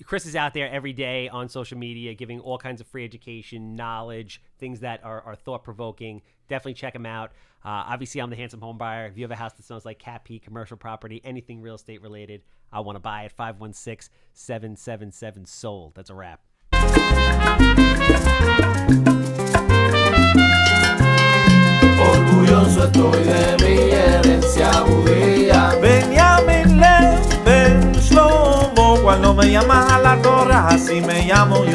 Chris is out there every day on social media giving all kinds of free education, knowledge, things that are thought-provoking. Definitely check him out. Obviously, I'm the Handsome Homebuyer. If you have a house that smells like Cat Pee, commercial property, anything real estate related, I want to buy it. 516-777-SOLD. That's a wrap. Orgulloso estoy de mi herencia judía. Benjamín Lev Ben Shlomo, cuando me llaman a la torre, así me llamo yo.